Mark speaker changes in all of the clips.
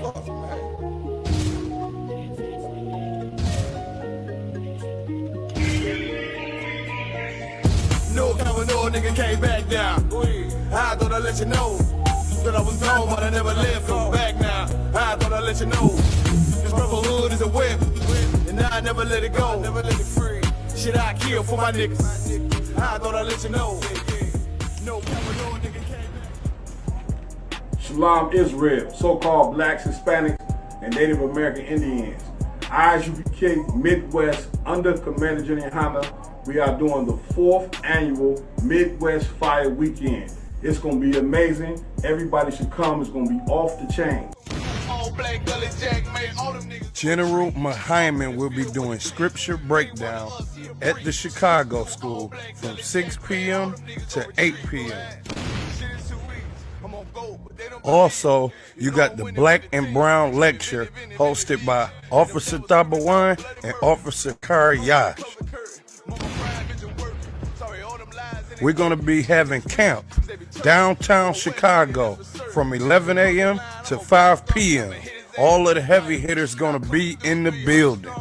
Speaker 1: No coming, no nigga came back down. I thought I'd let you know that I was gone, but I never left. Come back now. I thought I'd let you know this brotherhood is a whip, and I never let it go. Never let it free. Shit, I kill for my niggas. I thought I'd let you know. No coming, no nigga came back.
Speaker 2: Shalom Israel, so-called blacks, Hispanics, and Native American Indians. I.S.U.P.K Midwest under Commander General YAHANNA. We are doing the 4th annual Midwest Fire Weekend. It's going to be amazing. Everybody should come. It's going to be off the chain.
Speaker 3: General Muhammad will be doing scripture breakdown at the Chicago School from 6 p.m. to 8 p.m. Also, you got the Black and Brown lecture hosted by Officer Tabawan and Officer Yash. We're going to be having camp downtown Chicago from 11 a.m. to 5 p.m. All of the heavy hitters going to be in the building.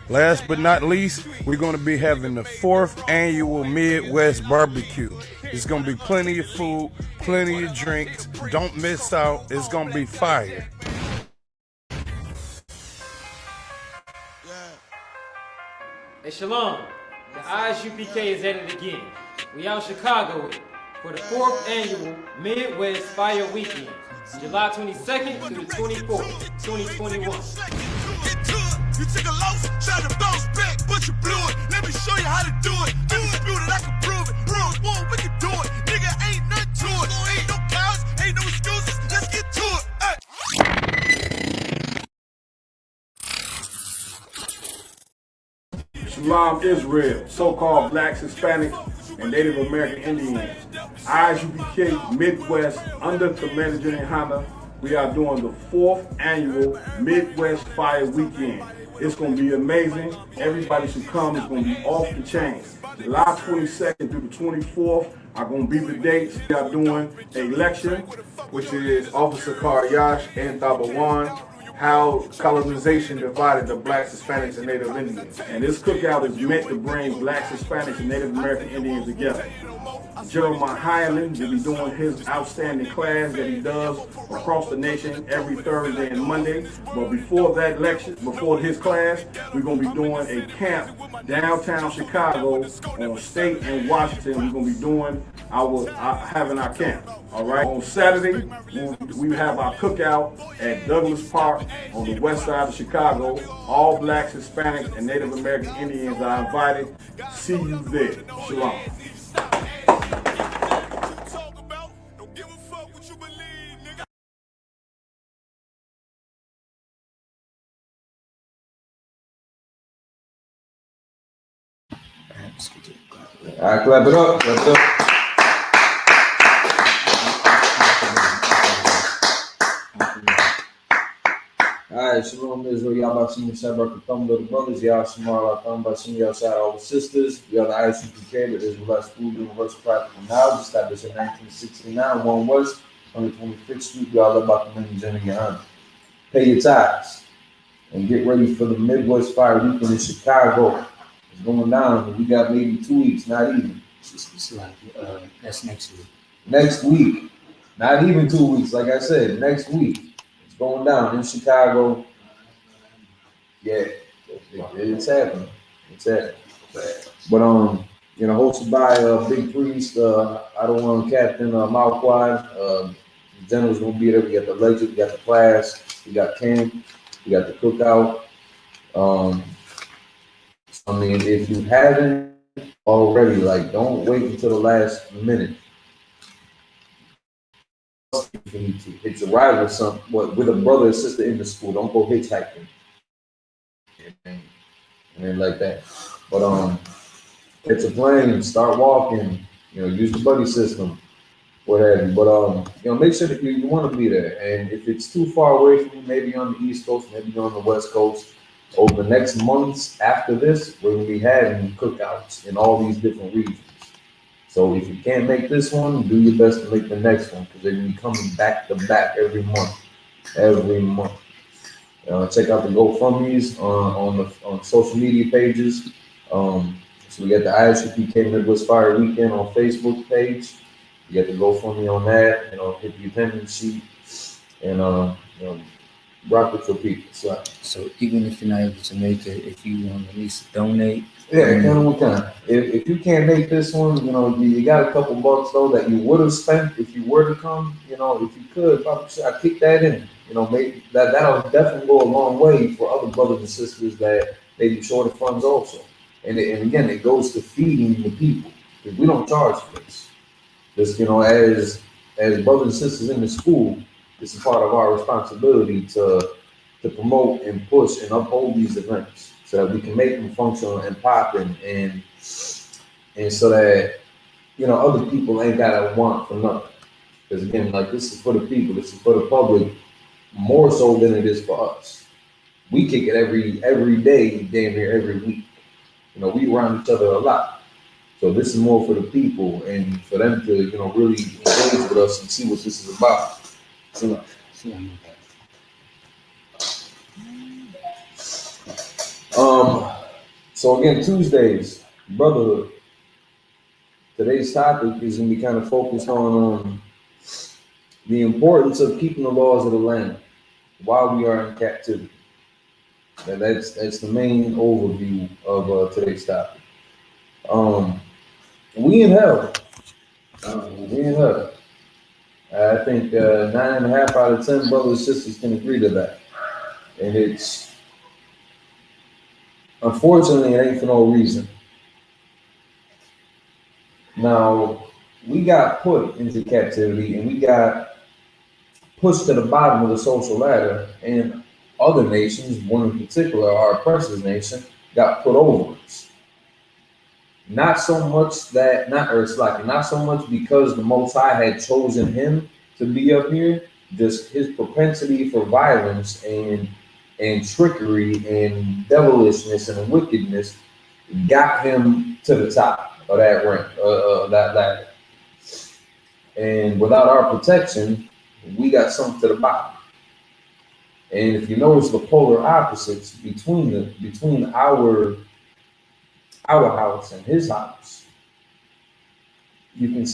Speaker 3: Last but not least, we're going to be having the 4th annual Midwest Barbecue. It's going to be plenty of food, plenty of drinks. Don't miss out. It's going to be fire.
Speaker 4: Hey, Shalom. The I.S.U.P.K is at it again. We out Chicago with it for the 4th annual Midwest Fire Weekend, July 22nd through the 24th, 2021.
Speaker 1: You took a loss, try to bounce back, but you blew it. Let me show you how to do it. Undisputed, I can prove it. Round one, we can do it. Nigga, ain't nothing to it. Ain't no cows, ain't no excuses. Let's get to it.
Speaker 2: Shalom Israel, so-called blacks, Hispanics, and Native American Indians. I.S.U.P.K Midwest under Commander General YAHANNA. We are doing the 4th annual Midwest Fire Weekend. It's going to be amazing. Everybody should come. It's going to be off the chain. July 22nd through the 24th are going to be the dates. We are doing a lecture, which is Officer Yash and Tabawan, how colonization divided the blacks, Hispanics, and Native Indians. And this cookout is meant to bring blacks, Hispanics, and Native American Indians together. General Muhammad will be doing his outstanding class that he does across the nation every Thursday and Monday. But before that lecture, before his class, we're going to be doing a camp downtown Chicago on State and Washington. We're going to be doing having our camp. All right. On Saturday, we have our cookout at Douglas Park on the west side of Chicago. All blacks, Hispanics, and Native American Indians are invited. See you there. Shalom.
Speaker 5: All right, clap it up, clap it up. All right, Shalom Israel, y'all Bashim Shabbat Katam, little brothers, y'all Shamar Latam, Bashim, y'all shout all the sisters. We are the I.S.U.P.K, the Israelite School of Universal Practical Knowledge, established in 1969, 1 West, 125th Street, y'all about the Minnie Jenny YAHANNA. Pay your tithes and get ready for the Midwest Fire Weekend in Chicago. It's going down. We got maybe 2 weeks, not even.
Speaker 6: It's like, that's next week.
Speaker 5: Next week, not even 2 weeks. Like I said, next week. It's going down in Chicago. Yeah, it's happening. It's happening. But hosted by Big Priest, I don't want Captain Malquad. The general's gonna be there. We got the legend, we got the class, we got camp, we got the cookout. I mean, if you haven't already, like, don't wait until the last minute. It's a ride with a brother or sister in the school. Don't go hitchhiking. And like that. But it's a plane, start walking, use the buddy system, what have you. But make sure that you want to be there. And if it's too far away from you, maybe on the East Coast, maybe on the West Coast, over the next months after this, we're going to be having cookouts in all these different regions. So if you can't make this one, do your best to make the next one because they're gonna be coming back to back every month. Every month. Check out the GoFundMe's on social media pages. So we got the I.S.U.P.K Midwest Fire Weekend on Facebook page. You got the GoFundMe on that. Hit the attendance sheet and rock with your people.
Speaker 6: So even if you're not able to make it, if you want at least donate.
Speaker 5: Yeah, kind. If you can't make this one, you got a couple bucks though that you would have spent if you were to come. If you could, I kick that in. Maybe that'll definitely go a long way for other brothers and sisters that may be short of funds also. And again, it goes to feeding the people because we don't charge for this. Just as brothers and sisters in the school, it's a part of our responsibility to promote and push and uphold these events so that we can make them functional and popping and so that other people ain't gotta want for nothing. Because again, like this is for the people, this is for the public, more so than it is for us. We kick it every day, damn near every week. We around each other a lot. So this is more for the people and for them to, really engage with us and see what this is about. So again, Tuesdays, brotherhood. Today's topic is going to be kind of focused on the importance of keeping the laws of the land while we are in captivity. And that's the main overview of today's topic. We in hell. We in hell. I think 9.5 out of 10 brothers and sisters can agree to that. And it's, unfortunately, it ain't for no reason. Now, we got put into captivity and we got pushed to the bottom of the social ladder, and other nations, one in particular, our oppressor's nation, got put over us. Not so much because the Most High had chosen him to be up here, just his propensity for violence and trickery and devilishness and wickedness got him to the top of that rank, that ladder. And without our protection, we got sunk to the bottom. And if you notice the polar opposites between our house and his house, you can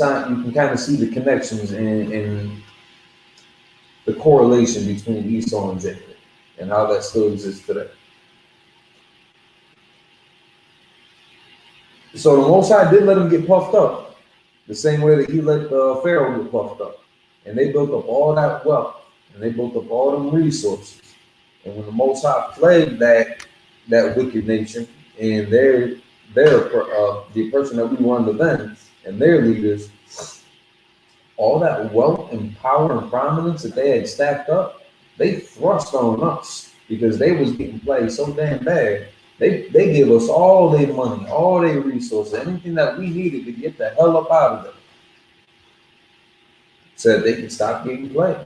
Speaker 5: kind of see the connections and the correlation between Esau and Jacob and how that still exists today. So the Most High did let him get puffed up, the same way that he let Pharaoh get puffed up. And they built up all that wealth, and they built up all them resources. And when the Most High plagued that wicked nation and the person that we were under them and their leaders, all that wealth and power and prominence that they had stacked up, they thrust on us because they was getting played so damn bad. They gave us all their money, all their resources, anything that we needed to get the hell up out of them, so that they can stop getting played.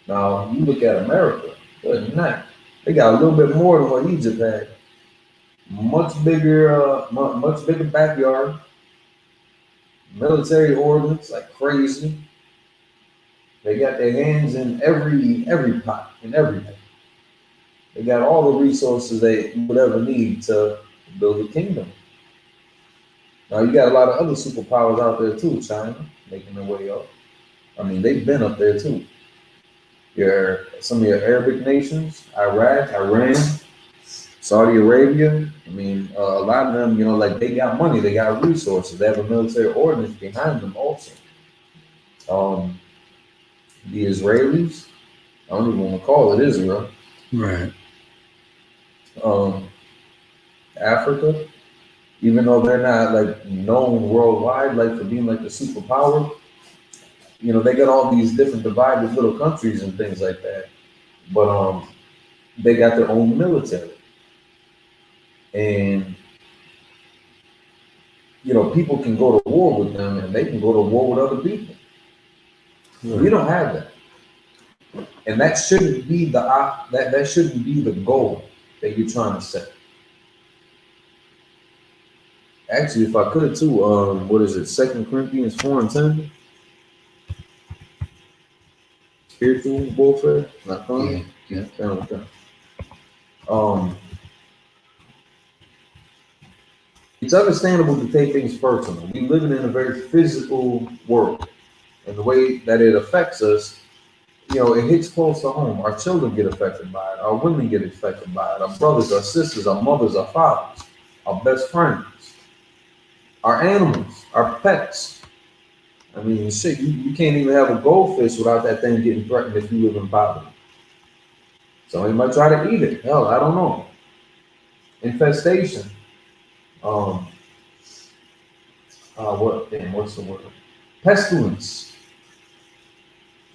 Speaker 5: Now, you look at America, good night. They got a little bit more than what Egypt had. Much bigger backyard, military ordnance like crazy. They got their hands in every pot and everything. They got all the resources they would ever need to build a kingdom. Now you got a lot of other superpowers out there too, China making their way up. I mean, they've been up there too. Some of your Arabic nations, Iraq, Iran, Saudi Arabia. I mean, a lot of them, like they got money, they got resources, they have a military ordinance behind them also. The Israelis, I don't even want to call it Israel.
Speaker 6: Right.
Speaker 5: Africa, even though they're not like known worldwide, like for being like the superpower, they got all these different divided little countries and things like that. But they got their own military. And people can go to war with them and they can go to war with other people. Right. We don't have that. And that shouldn't be that shouldn't be the goal that you're trying to set. Actually, if I could too, what is it? 2 Corinthians 4:10. Spiritual warfare, not fun.
Speaker 6: Yeah.
Speaker 5: Okay. Um, it's understandable to take things personal. We live in a very physical world, and the way that it affects us, it hits close to home. Our children get affected by it. Our women get affected by it. Our brothers, our sisters, our mothers, our fathers, our best friends, our animals, our pets. I mean, shit, you can't even have a goldfish without that thing getting threatened if you live in poverty. Somebody might try to eat it. Hell, I don't know. Infestation. What's the word? Pestilence.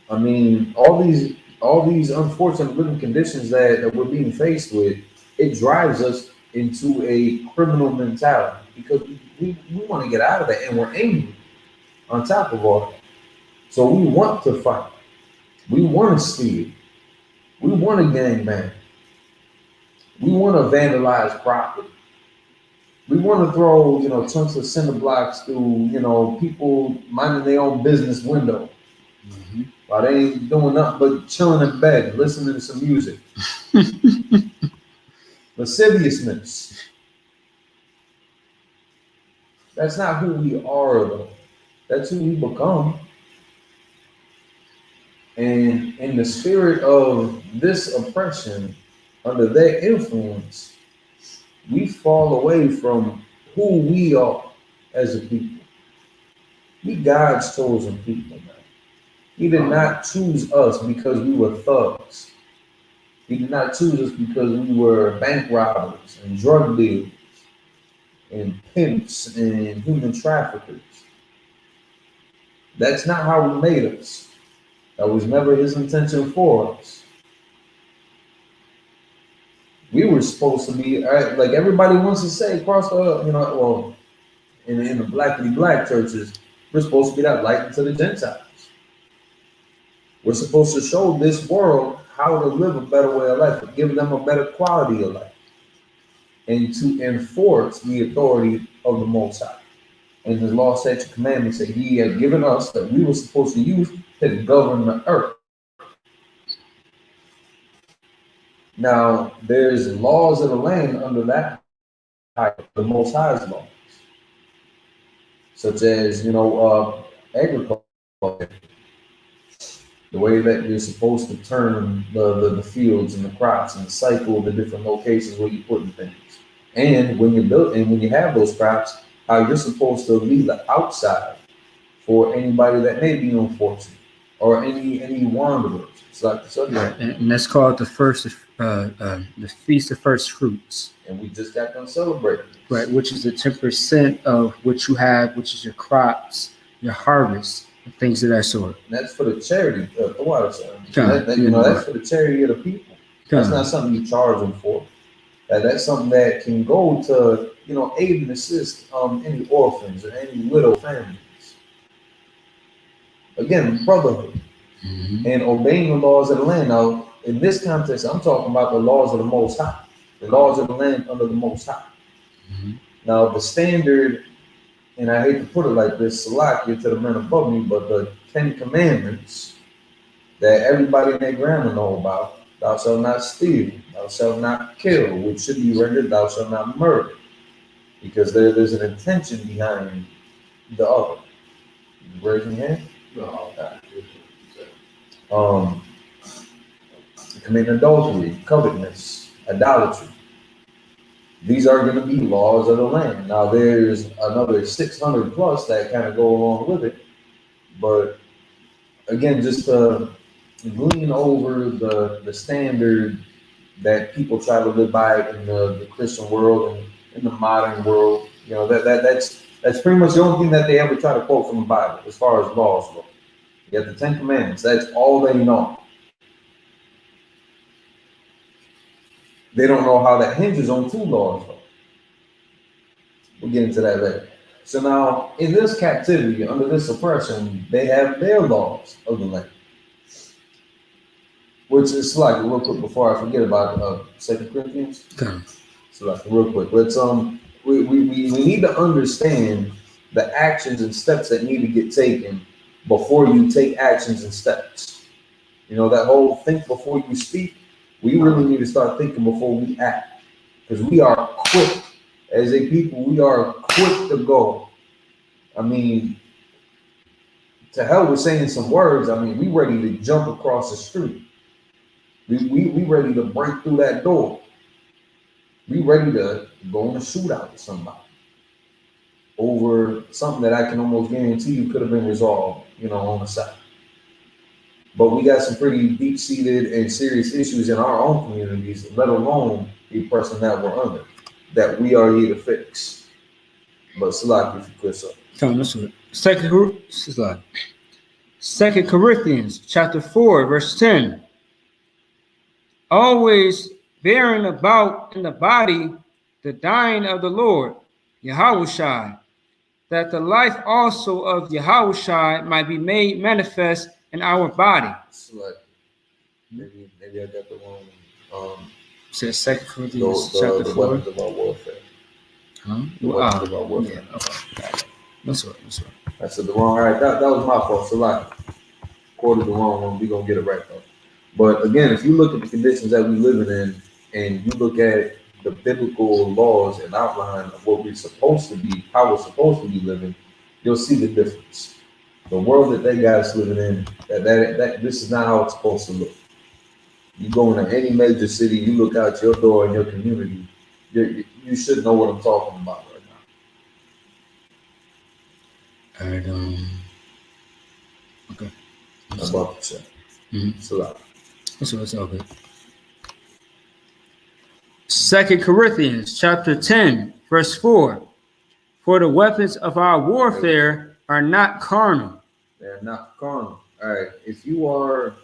Speaker 5: I mean, all these unfortunate living conditions that we're being faced with, it drives us into a criminal mentality because we want to get out of that, and we're angry on top of all that. So we want to fight. We want to steal. We want to gangbang. We want to vandalize property. We want to throw, chunks of cinder blocks through, people minding their own business window.
Speaker 6: Mm-hmm.
Speaker 5: While they ain't doing nothing but chilling in bed, listening to some music. Lasciviousness. That's not who we are, though. That's who we become. And in the spirit of this oppression, under their influence, we fall away from who we are as a people. We God's chosen people, man. He did not choose us because we were thugs. He did not choose us because we were bank robbers and drug dealers and pimps and human traffickers. That's not how he made us. That was never his intention for us. We were supposed to be, like everybody wants to say across the, in the black churches, we're supposed to be that light to the Gentiles. We're supposed to show this world how to live a better way of life, give them a better quality of life, and to enforce the authority of the Most High. And his law, statute, commandments that he had given us that we were supposed to use to govern the earth. Now, there's laws of the land under that, the Most High's laws, such as, agriculture, the way that you're supposed to turn the fields and the crops and cycle the different locations where you're putting things. And when you have those crops, how you're supposed to leave the outside for anybody that may be unfortunate or any wanderers. It's like the subject.
Speaker 6: And that's called the Feast of First Fruits.
Speaker 5: And we just got done celebrating.
Speaker 6: Right, which is the 10% of what you have, which is your crops, your harvest, and things of that sort.
Speaker 5: And that's for the charity, the water center. That's for the charity of the people. That's not something you charge them for. That's something that can go to, aid and assist any orphans or any widow families. Again, brotherhood. Mm-hmm. And obeying the laws of the land. Now, in this context, I'm talking about the laws of the Most High, the laws of the land under the Most High. Mm-hmm. Now, the standard, and I hate to put it like this, Salakia to the men above me, but the 10 Commandments that everybody and their grandma know about: thou shalt not steal, thou shalt not kill, which should be rendered, thou shalt not murder, because there's an intention behind the other. You raising your hand? No. Committing adultery, covetousness, idolatry. These are going to be laws of the land. Now, there's another 600 plus that kind of go along with it. But again, just to glean over the standard that people try to live by in the Christian world and in the modern world, that's pretty much the only thing that they ever try to quote from the Bible as far as laws go. You have the 10 Commandments. That's all they know. They don't know how that hinges on 2 laws, though. We'll get into that later. So now, in this captivity, under this oppression, they have their laws of the land. Which is like real quick before I forget about 2 Corinthians.
Speaker 6: Okay.
Speaker 5: So like real quick, let's we need to understand the actions and steps that need to get taken before you take actions and steps. You know, that whole think before you speak, we really need to start thinking before we act. Because we are quick, as a people, we are quick to go. I mean, to hell with saying some words, I mean, we ready to jump across the street. We ready to break through that door. We ready to go in a shootout with somebody over something that I can almost guarantee you could have been resolved, you know, on the side. But we got some pretty deep-seated and serious issues in our own communities, let alone the person that we're under, that we are here to fix. But Salaki, if you could, sir.
Speaker 6: Come, let's do it. Second Corinthians chapter 4, verse 10. Always bearing about in the body the dying of the Lord, Yahushua, that the life also of Yahushua might be made manifest in our body.
Speaker 5: Salaki. Maybe I got the wrong.
Speaker 6: Says Second Corinthians chapter 4.
Speaker 5: Weapons of our warfare.
Speaker 6: Huh?
Speaker 5: The weapons of our warfare.
Speaker 6: Yeah, okay. That's right.
Speaker 5: I said the wrong. All right, that was my fault. Salaki. Quoted the wrong one. We're going to get it right, though. But again, if you look at the conditions that we living in, and you look at the biblical laws and outline of what we're supposed to be, how we're supposed to be living, you'll see the difference. The world that they got us living in, that this is not how it's supposed to look. You go into any major city, you look out your door in your community, you should know what I'm talking about right now.
Speaker 6: All right. Okay.
Speaker 5: I'm about to say. It's a lot.
Speaker 6: That's all good. Second Corinthians chapter 10, verse 4. For the weapons of our warfare are not carnal.
Speaker 5: They're not carnal. All right. If you are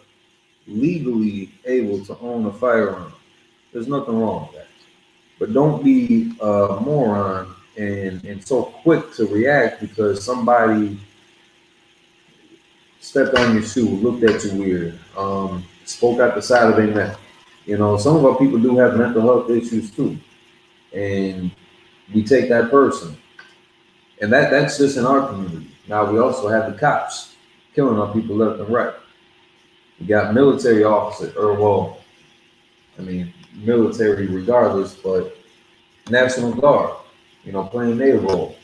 Speaker 5: legally able to own a firearm, there's nothing wrong with that. But don't be a moron and so quick to react because somebody stepped on your shoe, looked at you weird, spoke out the side of their neck. You know, some of our people do have mental health issues too. And we take that person. And that's just in our community. Now we also have the cops killing our people left and right. We got military officers, military regardless, but National Guard, you know, playing their role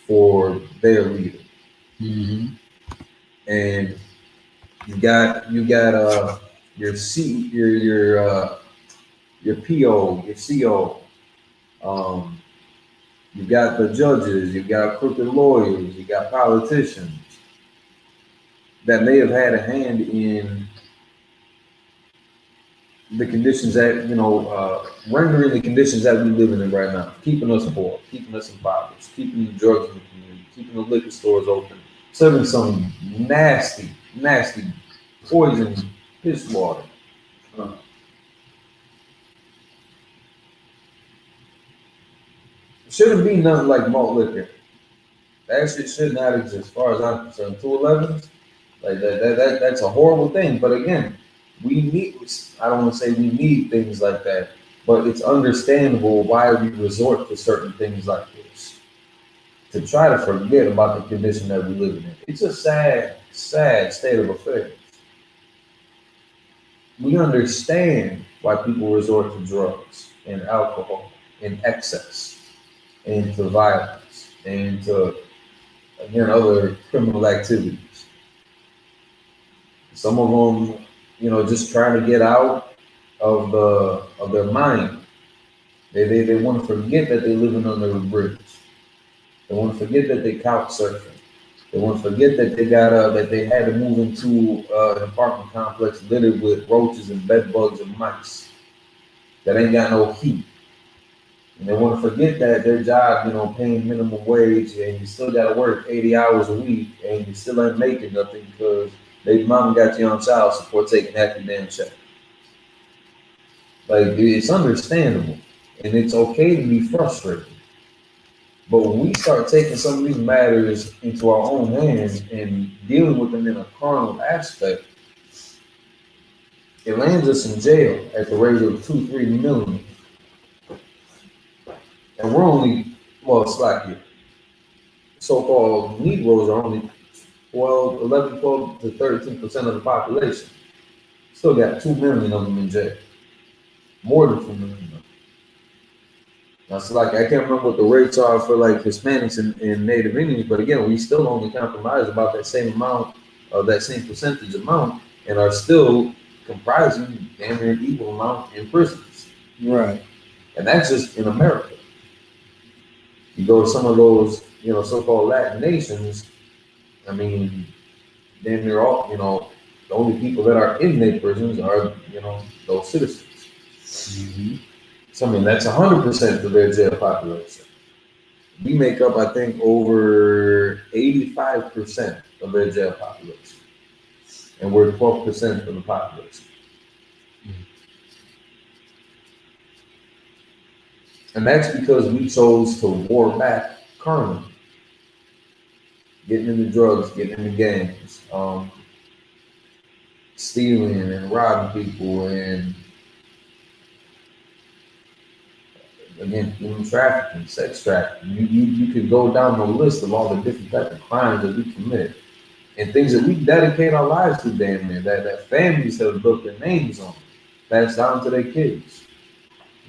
Speaker 5: for their leader. And you got your PO, your CO. You got the judges, you got crooked lawyers, you got politicians that may have had a hand in the conditions that, rendering the conditions that we live in right now, keeping us poor, keeping us in poverty, keeping the drugs in the community, keeping the liquor stores open, serving some nasty poison piss water. Shouldn't be nothing like malt liquor. That shit should not exist, as far as I'm concerned. 211s, like that's a horrible thing. But again, we need. I don't want to say we need things like that, but it's understandable why we resort to certain things like this to try to forget about the condition that we live in. It's a sad state of affairs. We understand why people resort to drugs and alcohol in excess, and to violence, and to, again, other criminal activities. Some of them, just trying to get out of their mind. They want to forget that they're living under a bridge. They want to forget that they couch surfing. They want to forget that they had to move into an apartment complex littered with roaches and bed bugs and mice that ain't got no heat. And they want to forget that their job, paying minimum wage, and you still got to work 80 hours a week, and you still ain't making nothing because baby mama got you on child support taking half your damn check. Like, it's understandable, and it's okay to be frustrated. But when we start taking some of these matters into our own hands and dealing with them in a carnal aspect, it lands us in jail at the rate of 2-3 million. And we're only well, it's like so-called Negroes are only 12 to 13% of the population. Still got 2 million of them in jail. More than 2 million. Now, it's like I can't remember what the rates are for like Hispanics and Native Indians, but again, we still only compromise about that same amount, that same percentage amount, and are still comprising damn near equal amount in prisons.
Speaker 6: Right.
Speaker 5: And that's just in America. You go to some of those, so-called Latin nations. I mean, damn near all, the only people that are in their prisons are, those citizens.
Speaker 6: Mm-hmm.
Speaker 5: So I mean, that's 100% of their jail population. We make up, I think, over 85% of their jail population, and we're 12% of the population. And that's because we chose to war back carnally, getting into drugs, getting into gangs, stealing and robbing people, and again, human trafficking, sex trafficking. You could go down the list of all the different types of crimes that we commit and things that we dedicate our lives to, damn near, that families have built their names on, passed down to their kids.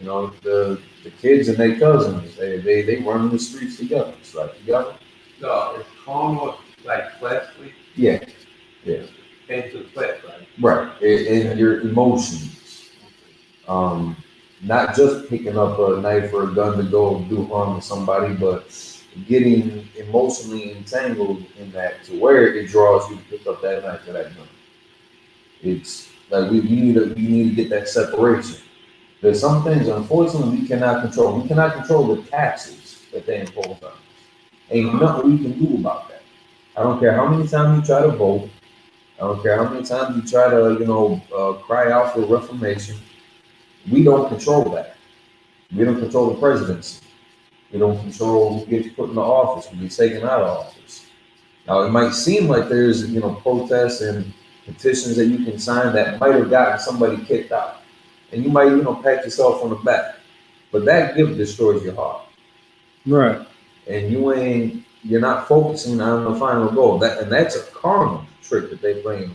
Speaker 5: The kids and their cousins, they run the streets together. It's like together.
Speaker 7: No, it's carnal, like fleshly,
Speaker 5: Yeah, yeah.
Speaker 7: into flesh, right?
Speaker 5: Right. And your emotions. Not just picking up a knife or a gun to go do harm to somebody, but getting emotionally entangled in that to where it draws you to pick up that knife or that gun. It's like we need to get that separation. There's some things, unfortunately, we cannot control. We cannot control the taxes that they impose on us. Ain't nothing we can do about that. I don't care how many times you try to vote. I don't care how many times you try to, cry out for reformation. We don't control that. We don't control the presidency. We don't control who gets put in the office, who gets taken out of office. Now, it might seem like there's, protests and petitions that you can sign that might have gotten somebody kicked out. And you might, pat yourself on the back. But that gift destroys your heart.
Speaker 6: Right.
Speaker 5: And you're not focusing on the final goal. And that's a carnal trick that they play.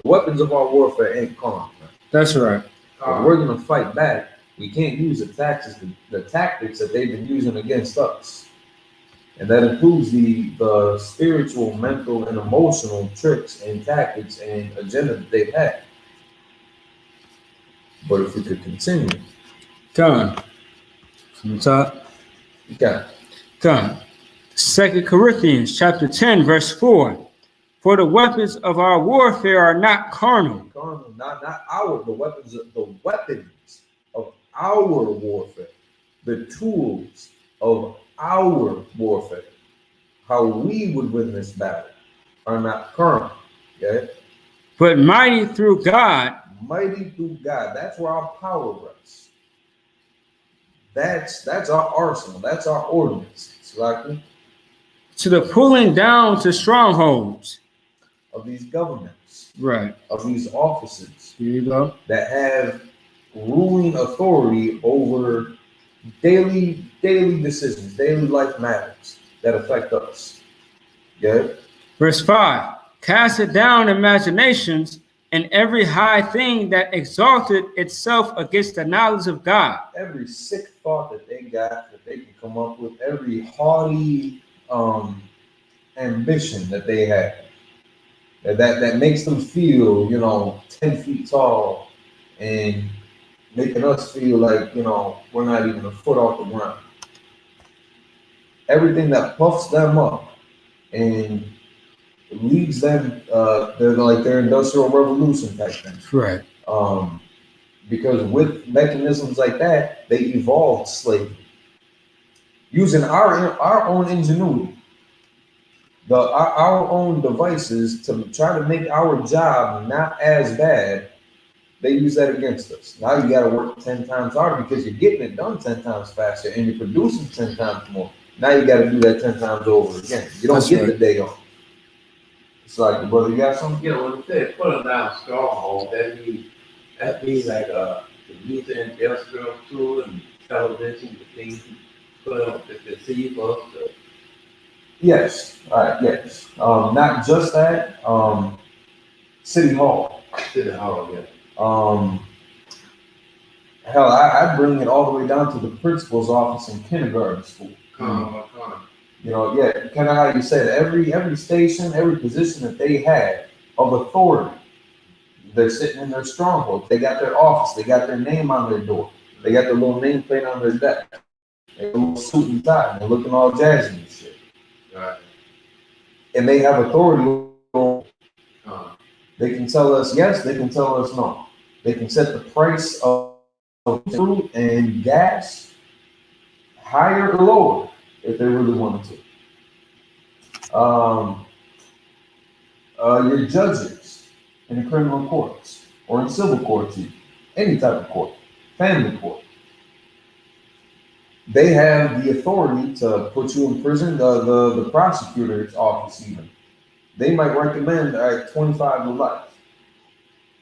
Speaker 5: The weapons of our warfare ain't carnal.
Speaker 6: That's right.
Speaker 5: If we're going to fight back, we can't use the tactics that they've been using against us. And that includes the spiritual, mental, and emotional tricks and tactics and agenda that they've had. But if we could continue.
Speaker 6: Come. From the top.
Speaker 5: Okay.
Speaker 6: Come. 2 Corinthians chapter 10, verse 4. For the weapons of our warfare are not carnal.
Speaker 5: Carnal, not the weapons of our warfare. The tools of our warfare. How we would win this battle are not carnal. Okay?
Speaker 6: But mighty through God.
Speaker 5: Mighty through God. That's where our power rests. That's our arsenal. That's our ordinance. Exactly.
Speaker 6: To the pulling down to strongholds.
Speaker 5: Of these governments.
Speaker 6: Right.
Speaker 5: Of these offices.
Speaker 6: Here you go.
Speaker 5: That have ruling authority over daily decisions, daily life matters that affect us. Good.
Speaker 6: Verse 5. Cast it down imaginations and every high thing that exalted itself against the knowledge of God.
Speaker 5: Every sick thought that they got, that they can come up with, every haughty ambition that they have, that makes them feel, 10 feet tall and making us feel like, we're not even a foot off the ground. Everything that puffs them up and leads them, they're like their industrial revolution type thing.
Speaker 6: Right.
Speaker 5: Because with mechanisms like that, they evolved slavery. Using our own ingenuity, our own devices to try to make our job not as bad, they use that against us. Now you got to work 10 times harder because you're getting it done 10 times faster and you're producing 10 times more. Now you got to do that 10 times over again. You don't get the day off. It's like, brother, you got something?
Speaker 7: When you say putting down stronghold, that means like the youth and industrial tool and television, the things But the city of the
Speaker 5: Yes. All right. Yes. Not just that. City Hall.
Speaker 7: city hall, yeah.
Speaker 5: Hell, I bring it all the way down to the principal's office in kindergarten school.
Speaker 7: Come.
Speaker 5: You know, yeah, kind of how you said, every station, every position that they had of authority, they're sitting in their stronghold. They got their office, they got their name on their door, they got their little nameplate on their desk, they got a little suit and tie, and they're looking all jazzy and shit.
Speaker 7: Right.
Speaker 5: And they have authority.
Speaker 7: Come.
Speaker 5: They can tell us yes, they can tell us no. They can set the price of food and gas higher or lower if they really wanted to. Your judges in the criminal courts or in civil courts, even, any type of court, family court, they have the authority to put you in prison. The prosecutor's office, even, they might recommend 25 to life.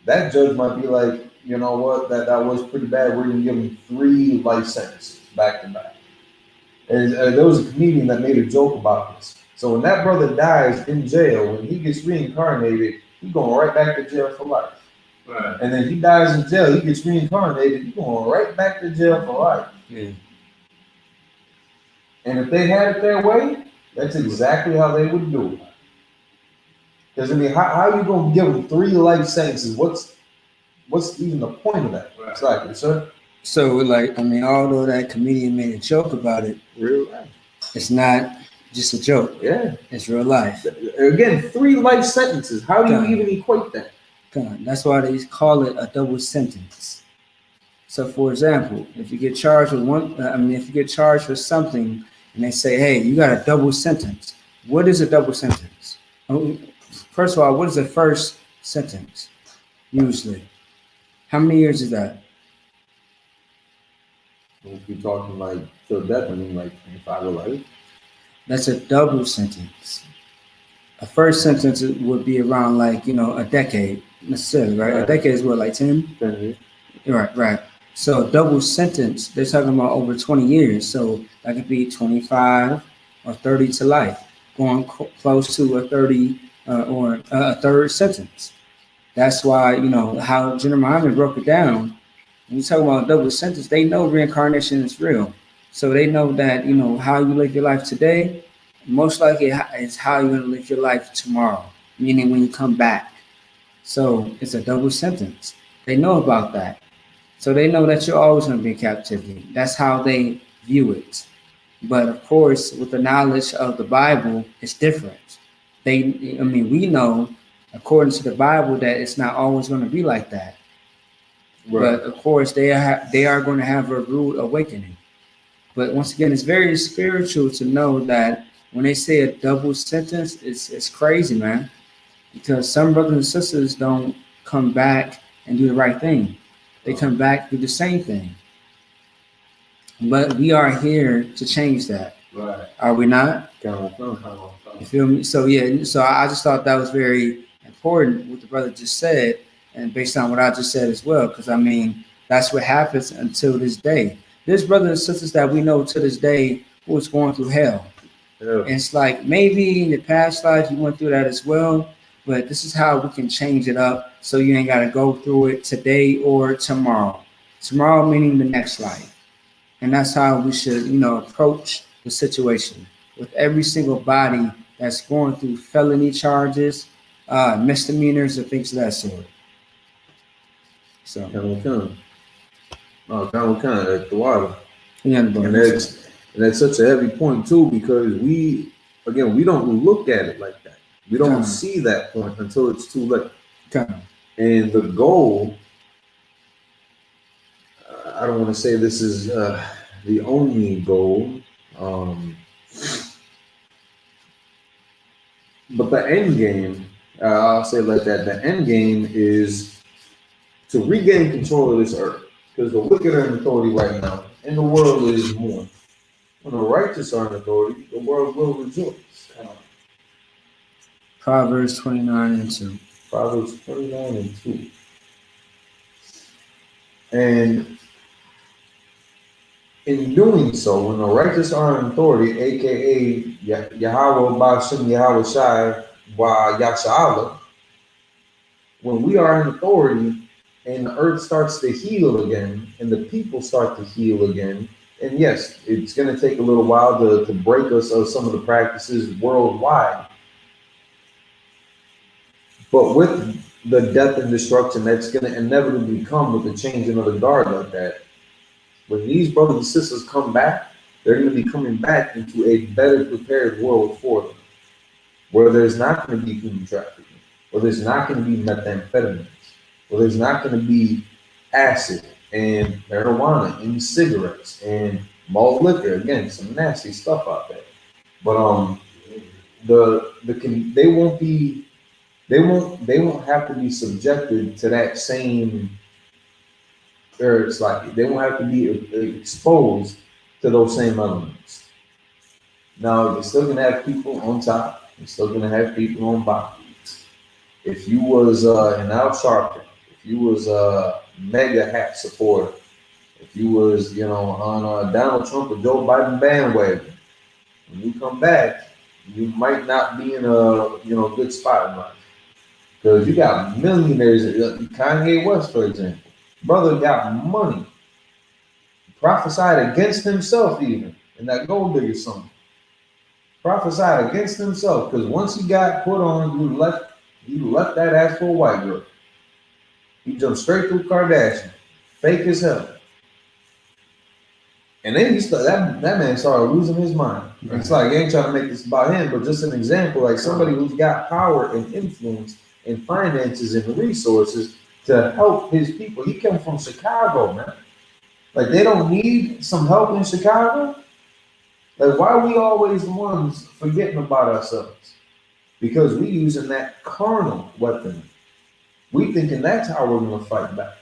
Speaker 5: That judge might be like, you know what, that was pretty bad. We're gonna give him 3 life sentences back to back. And there was a comedian that made a joke about this. So when that brother dies in jail, when he gets reincarnated, he's going right back to jail for life.
Speaker 7: Right.
Speaker 5: And then he dies in jail, he gets reincarnated, he's going right back to jail for life.
Speaker 6: Yeah.
Speaker 5: And if they had it their way, that's exactly how they would do it. Because I mean, how are you gonna give them 3 life sentences? What's even the point of that?
Speaker 7: Right.
Speaker 5: Exactly, sir.
Speaker 6: So, like, I mean, although that comedian made a joke about it,
Speaker 5: Real life.
Speaker 6: it's not just a joke.
Speaker 5: Yeah.
Speaker 6: It's real life.
Speaker 5: Again, 3 life sentences. How do you even equate that?
Speaker 6: That's why they call it a double sentence. So, for example, if you get charged with if you get charged with something, and they say, "Hey, you got a double sentence." What is a double sentence? First of all, what is the first sentence? Usually, how many years is that?
Speaker 5: If you're talking like till death, I mean like 25 or life.
Speaker 6: That's a double sentence. A first sentence would be around like, a decade necessarily, right? A decade is what, like 10?
Speaker 5: 10 years.
Speaker 6: Right. So double sentence, they're talking about over 20 years. So that could be 25 or 30 to life, going close to a 30 or a third sentence. That's why, how General Muhammad broke it down. When you talk about double sentence, they know reincarnation is real. So they know that, how you live your life today, most likely is how you're going to live your life tomorrow, meaning when you come back. So it's a double sentence. They know about that. So they know that you're always going to be in captivity. That's how they view it. But of course, with the knowledge of the Bible, it's different. We know, according to the Bible, that it's not always going to be like that. Right. But of course, they are going to have a rude awakening. But once again, it's very spiritual to know that when they say a double sentence, it's crazy, man. Because some brothers and sisters don't come back and do the right thing. They come back do the same thing. But we are here to change that. Right. Are we not? You feel me? So yeah, so I just thought that was very important what the brother just said, and based on what I just said as well, because I mean, that's what happens until this day. There's brothers and sisters that we know to this day who is going through hell. Yeah. And it's like maybe in the past life you went through that as well, but this is how we can change it up so you ain't got to go through it today or tomorrow. Tomorrow meaning the next life. And that's how we should, approach the situation with every single body that's going through felony charges, misdemeanors, and things of that sort. So,
Speaker 5: kind of the water.
Speaker 6: Yeah,
Speaker 5: and that's such a heavy point too, because we don't look at it like that. We don't see that point until it's too late. And the goal, I don't want to say this is the only goal, but the end game, I'll say it like that, the end game is to regain control of this earth. Because the wicked are in authority right now, and the world is mourning. When the righteous are in authority, the world will rejoice.
Speaker 6: Proverbs 29:2.
Speaker 5: Proverbs 29:2. And In doing so, when the righteous are in authority, aka Yahweh Bashim Yahweh Shai Wa Yashala, when we are in authority and the earth starts to heal again and the people start to heal again, and yes, it's going to take a little while to break us of some of the practices worldwide, but with the death and destruction that's going to inevitably come with the changing of the guard like that, when these brothers and sisters come back, they're going to be coming back into a better prepared world for them, where there's not going to be human trafficking, where there's not going to be methamphetamines, where there's not going to be acid and marijuana and cigarettes and malt liquor. Again, some nasty stuff out there. But they won't have to be subjected to that same. Or it's like they won't have to be exposed to those same elements. Now they're still gonna have people on top. They're still gonna have people on bottom. If you was an Al Sharpton, if you was a mega hat supporter, if you was on Donald Trump or Joe Biden bandwagon, when you come back, you might not be in a good spot in life because you got millionaires. Kanye West, for example, brother got money. Prophesied against himself even in that gold digger song. Prophesied against himself because once he got put on, he left that ass for a white girl. He jumped straight through Kardashian, fake as hell. And then that man started losing his mind. It's like, I ain't trying to make this about him, but just an example, like somebody who's got power and influence and finances and resources to help his people. He came from Chicago, man. Like, they don't need some help in Chicago? Like, why are we always the ones forgetting about ourselves? Because we using that carnal weapon. We thinking that's how we're going to fight back.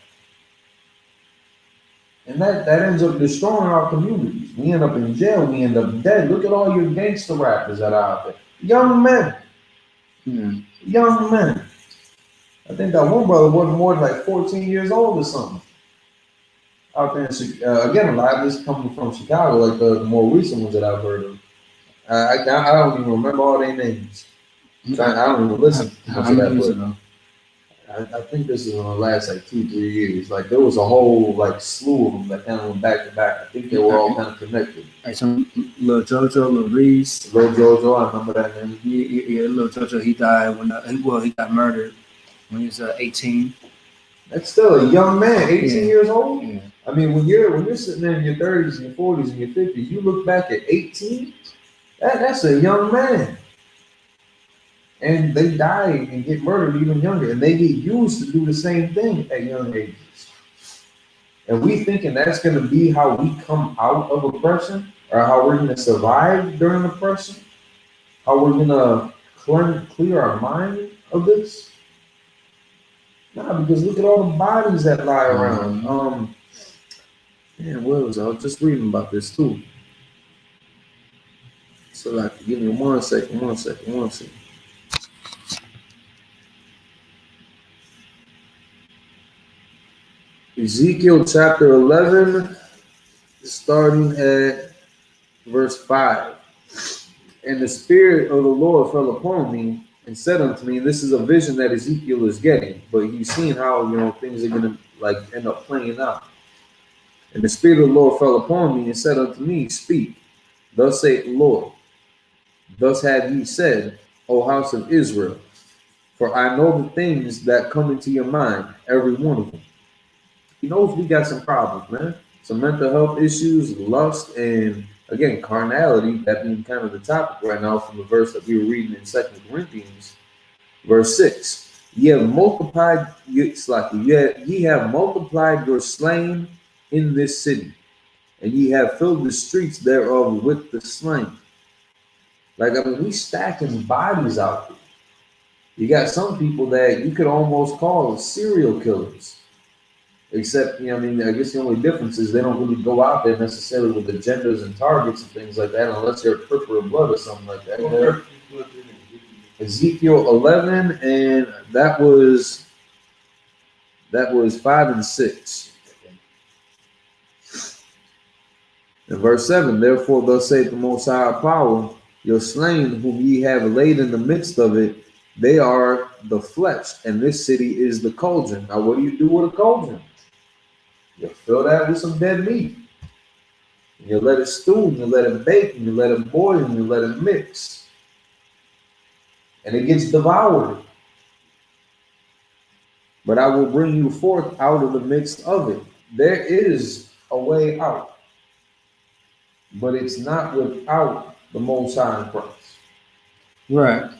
Speaker 5: And that ends up destroying our communities. We end up in jail. We end up dead. Look at all your gangster rappers that are out there. Young men. Young men. I think that one brother wasn't more than like 14 years old or something. Out there in again, a lot of this coming from Chicago, like the more recent ones that I've heard of. I don't even remember all their names. I don't even listen to that. I think this is in the last like 2-3 years. Like there was a whole like slew of them that kind of went back to back. I think they were all kind of connected.
Speaker 8: Like some Lil Jojo, Lil Reese.
Speaker 5: Lil Jojo, I remember that name.
Speaker 8: Yeah, Lil Jojo, he died he got murdered when he was 18.
Speaker 5: That's still a young man, 18 years old.
Speaker 8: Yeah.
Speaker 5: I mean, when you're sitting there in your 30s and your 40s and your 50s, you look back at 18. That's a young man. And they die and get murdered even younger, and they get used to do the same thing at young ages. And we thinking that's going to be how we come out of oppression, or how we're going to survive during oppression, how we're going to clear our mind of this. Nah, because look at all the bodies that lie around. Where was I? I was just reading about this too. So like, give me one second. Ezekiel chapter 11, starting at verse 5. And the Spirit of the Lord fell upon me and said unto me, this is a vision that Ezekiel is getting, but he's seeing how, things are going to like end up playing out. And the Spirit of the Lord fell upon me and said unto me, speak, thus saith the Lord. Thus have ye said, O house of Israel, for I know the things that come into your mind, every one of them. He knows we got some problems, man. Some mental health issues, lust, and again, carnality, that being kind of the topic right now from the verse that we were reading in 2 Corinthians, verse 6. Ye have multiplied your slain in this city, and ye have filled the streets thereof with the slain. Like, I mean, we stacking bodies out there. You got some people that you could almost call serial killers. Except, I guess the only difference is they don't really go out there necessarily with agendas and targets and things like that, unless you're a cripper of blood or something like that. Ezekiel 11, and that was 5 and 6. In verse 7, therefore thus saith the Most High Power, your slain whom ye have laid in the midst of it, they are the flesh, and this city is the cauldron. Now what do you do with a cauldron? You fill that with some dead meat. And you let it stew, and you let it bake, and you let it boil, and you let it mix. And it gets devoured. But I will bring you forth out of the midst of it. There is a way out, but it's not without the Most High in Christ.
Speaker 6: Right.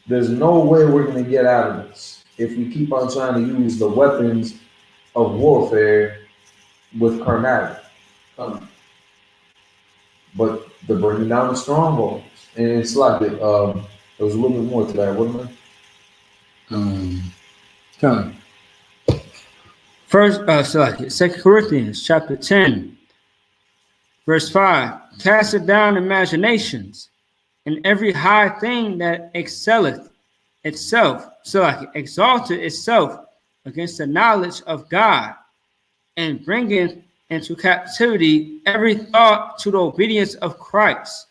Speaker 5: There's no way we're going to get out of this if we keep on trying to use the weapons of warfare with carnality. But they're bringing down the strongholds. And it's like it, there was a little bit more to that, wasn't there?
Speaker 6: Come. First, Second Corinthians chapter 10, verse 5. Cast it down imaginations and every high thing that excelleth itself, exalted itself against the knowledge of God, and bringeth into captivity every thought to the obedience of Christ.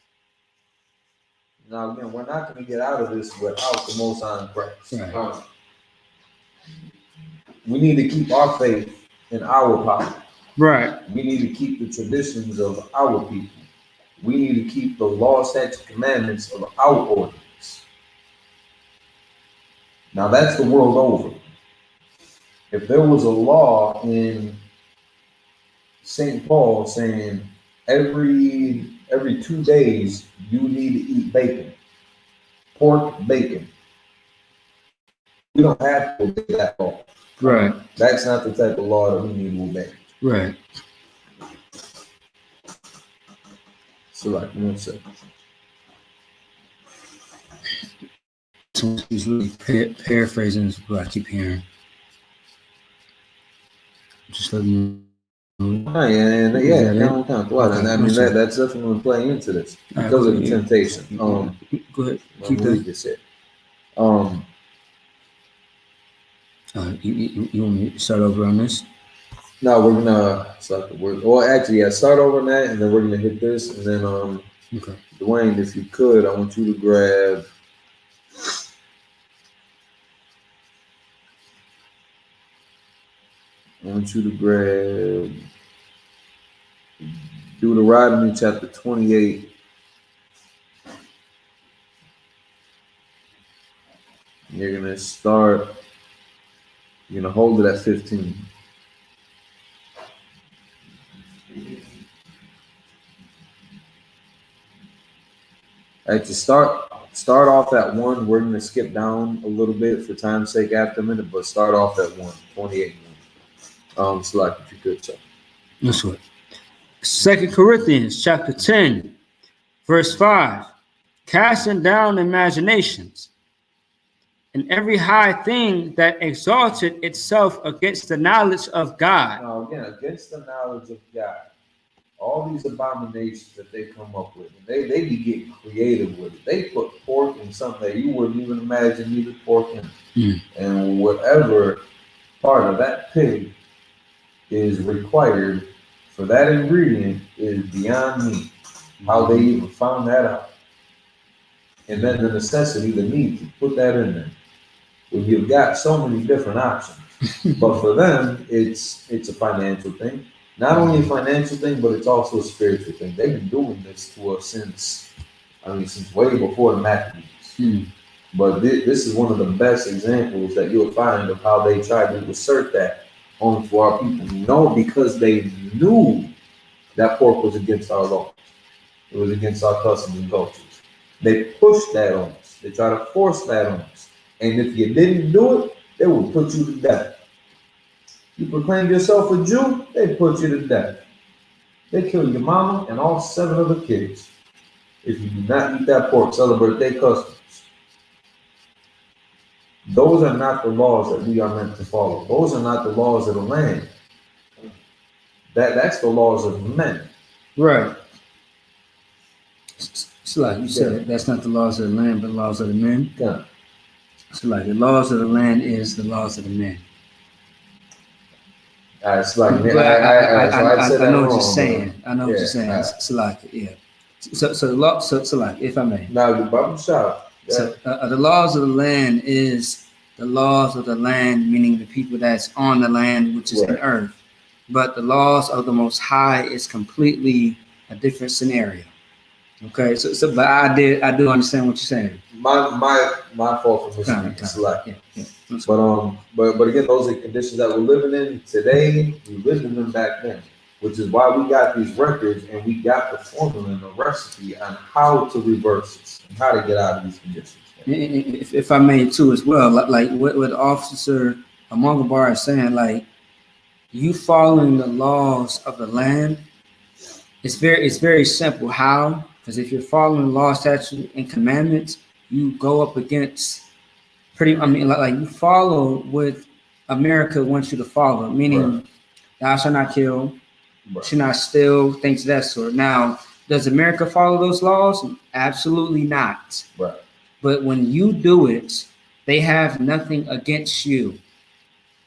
Speaker 5: Now, again, we're not going to get out of this without the Most High in Christ.
Speaker 6: Right.
Speaker 5: We need to keep our faith in our power.
Speaker 6: Right.
Speaker 5: We need to keep the traditions of our people. We need to keep the law, statutes, commandments of our ordinance. Now, that's the world over. If there was a law in St. Paul saying every 2 days you need to eat bacon, pork, bacon, we don't have to obey that law.
Speaker 6: Right.
Speaker 5: That's not the type of law that we need to obey.
Speaker 6: Right.
Speaker 5: So, like, 1 second.
Speaker 6: He's really paraphrasing what I keep hearing. Just let me.
Speaker 5: Oh, yeah, count. Well,
Speaker 6: Okay,
Speaker 5: I mean, that's definitely going to play into this because of the temptation.
Speaker 6: Go ahead.
Speaker 5: Keep that. This it.
Speaker 6: You want me to start over on this?
Speaker 5: No, we're gonna start the word. Well, actually, yeah, start over on that, and then we're gonna hit this, and then
Speaker 6: Okay.
Speaker 5: Dwayne, if you could, I want you to grab. I want you to grab Deuteronomy chapter 28. You're gonna start. You're gonna hold it at 15. All right, to start off at 1. We're gonna skip down a little bit for time's sake after a minute, but start off at 1, 28. Select if you could, sir.
Speaker 6: That's what. 2 Corinthians chapter 10, verse 5. Casting down imaginations and every high thing that exalted itself against the knowledge of God.
Speaker 5: Now, again, against the knowledge of God. All these abominations that they come up with, and they be getting creative with it. They put pork in something that you wouldn't even imagine needed pork in. And whatever part of that pig is required for that ingredient is beyond me. How they even found that out. And then the necessity, the need to put that in there. Well, you've got so many different options. But for them, it's a financial thing. Not only a financial thing, but it's also a spiritual thing. They've been doing this to us since way before the Maccabees. But this is one of the best examples that you'll find of how they tried to assert that onto our people. No, because they knew that pork was against our laws. It was against our customs and cultures. They pushed that on us. They tried to force that on us. And if you didn't do it, they would put you to death. You proclaimed yourself a Jew, they put you to death. They kill your mama and all 7 of the kids. If you do not eat that pork, celebrate their customs. Those are not the laws that we are meant to follow. Those are not the laws of the land. That's the laws of men.
Speaker 6: Right. So like you said, that's not the laws of the land, but the laws of the men.
Speaker 5: Yeah.
Speaker 6: So like the laws of the land is the laws of the men.
Speaker 5: It's like,
Speaker 6: But
Speaker 5: so I said
Speaker 6: I
Speaker 5: that
Speaker 6: know what
Speaker 5: wrong,
Speaker 6: you're saying. I know what you're saying. Salak, yeah. So the law, Salak, if I may.
Speaker 5: Now the Bible shop.
Speaker 6: So the laws of the land is the laws of the land, meaning the people that's on the land, which is in earth. But the laws of the Most High is completely a different scenario. Okay, so but I do understand what you're saying.
Speaker 5: My fault for missing select.
Speaker 6: Yeah.
Speaker 5: But again, those are conditions that we're living in today. We lived in them back then, which is why we got these records and we got the formula and the recipe on how to reverse this and how to get out of these conditions.
Speaker 6: If I may too as well, like what Officer Amongabar is saying, like you following the laws of the land, it's very simple. How? Because if you're following law, statutes, and commandments, you go up against like you follow what America wants you to follow, meaning thou shalt not kill, should not steal, things of that sort. Now, does America follow those laws? Absolutely not.
Speaker 5: Right.
Speaker 6: But when you do it, they have nothing against you.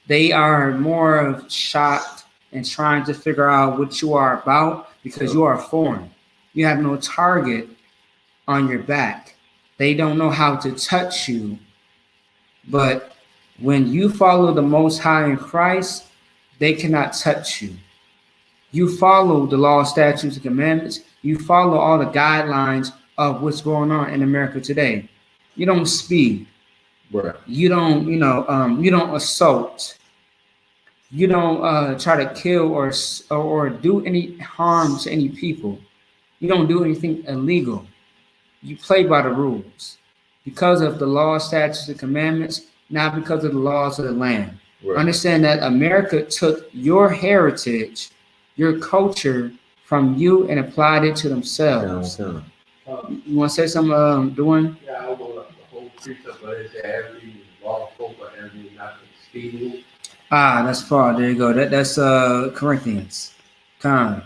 Speaker 6: They are more of shocked and trying to figure out what you are about because you are foreign. You have no target on your back. They don't know how to touch you. But when you follow the Most High in Christ, they cannot touch you. You follow the law, statutes, and commandments. You follow all the guidelines of what's going on in America today. You don't speed.
Speaker 5: Right.
Speaker 6: You don't, you don't assault. You don't try to kill or do any harm to any people. You don't do anything illegal. You play by the rules because of the law, statutes, and commandments, not because of the laws of the land. Right. Understand that America took your heritage, your culture from you and applied it to themselves. You want to say something, Duane?
Speaker 7: Yeah, I want the whole precept, but it's every law, but every not speeding.
Speaker 6: That's Paul. There you go. That's Corinthians. Con.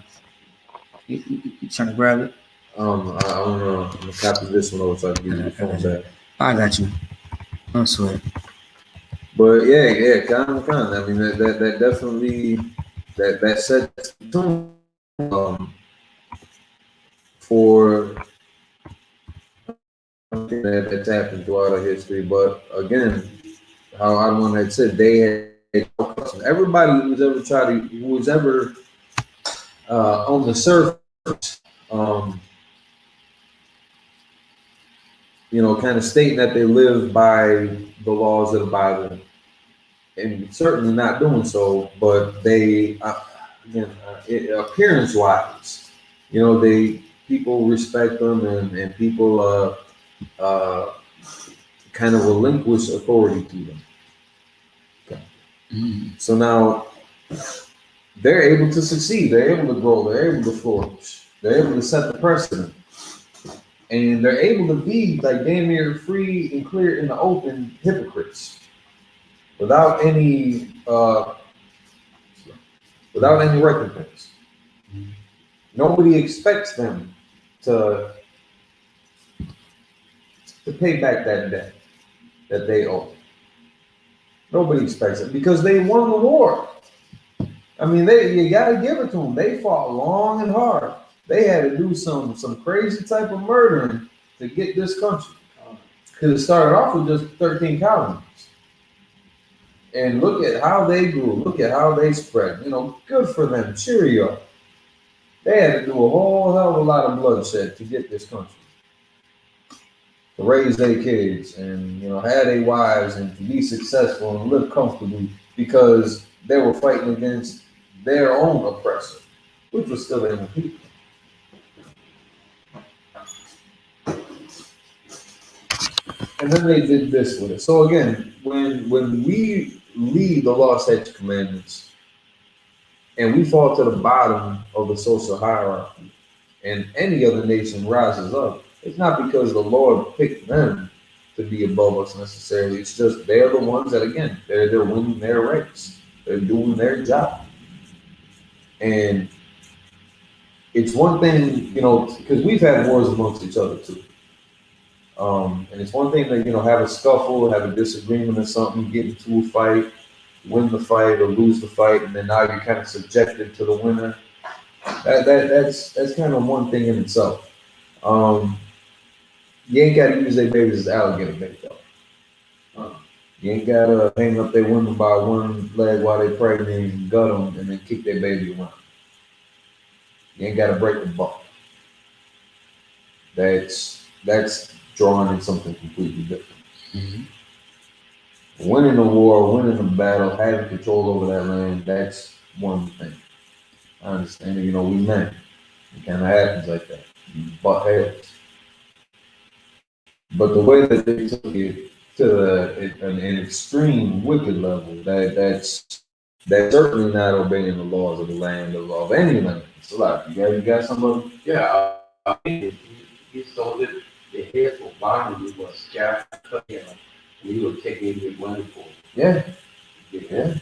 Speaker 6: You trying to grab it?
Speaker 5: I'm gonna copy this one over so I can get the phone back.
Speaker 6: I got you. I'm sweet.
Speaker 5: But yeah, kind of. I mean, that definitely that sets the tone for that's happened throughout our history. But again, how Adwan had said, they had everybody who was ever on the surface, kind of stating that they live by the laws of the Bible, and certainly not doing so, but they, appearance-wise, people respect them and people kind of relinquish authority to them. Okay. Mm-hmm. So now they're able to succeed, they're able to grow, they're able to flourish, they're able to set the precedent. And they're able to be like damn near free and clear in the open hypocrites without any recompense. Nobody expects them to pay back that debt that they owe. Nobody expects it because they won the war. I mean, you gotta give it to them. They fought long and hard. They had to do some crazy type of murdering to get this country. Because it started off with just 13 colonies. And look at how they grew. Look at how they spread. Good for them. Cheerio. They had to do a whole hell of a lot of bloodshed to get this country. To raise their kids and, have their wives and to be successful and live comfortably because they were fighting against their own oppressor, which was still in the people. And then they did this with it. So again, when we lead the law, statutes, commandments, and we fall to the bottom of the social hierarchy, and any other nation rises up, it's not because the Lord picked them to be above us necessarily. It's just they're the ones that, again, they're winning their race. They're doing their job. And it's one thing, because we've had wars amongst each other too. And it's one thing to, have a scuffle, have a disagreement or something, get into a fight. win the fight or lose the fight, and then now you're kind of subjected to the winner. That's kind of one thing in itself. You ain't got to use their babies as alligator bait though. You ain't got to hang up their women by one leg while they pregnant and gut them and then kick their baby around. You ain't got to break the buck. That's drawing in something completely different. Winning a war, winning a battle, having control over that land, that's one thing. I understand it, we men. It kind of happens like that. You butt heads. But the way that they took it to an extreme wicked level, that's certainly not obeying the laws of the land of any land. It's a lot. You got some of them?
Speaker 7: Yeah, he sold it. The head for bondage was scalped, cut him. And he was taking it wonderful.
Speaker 5: Yeah.
Speaker 7: Yeah.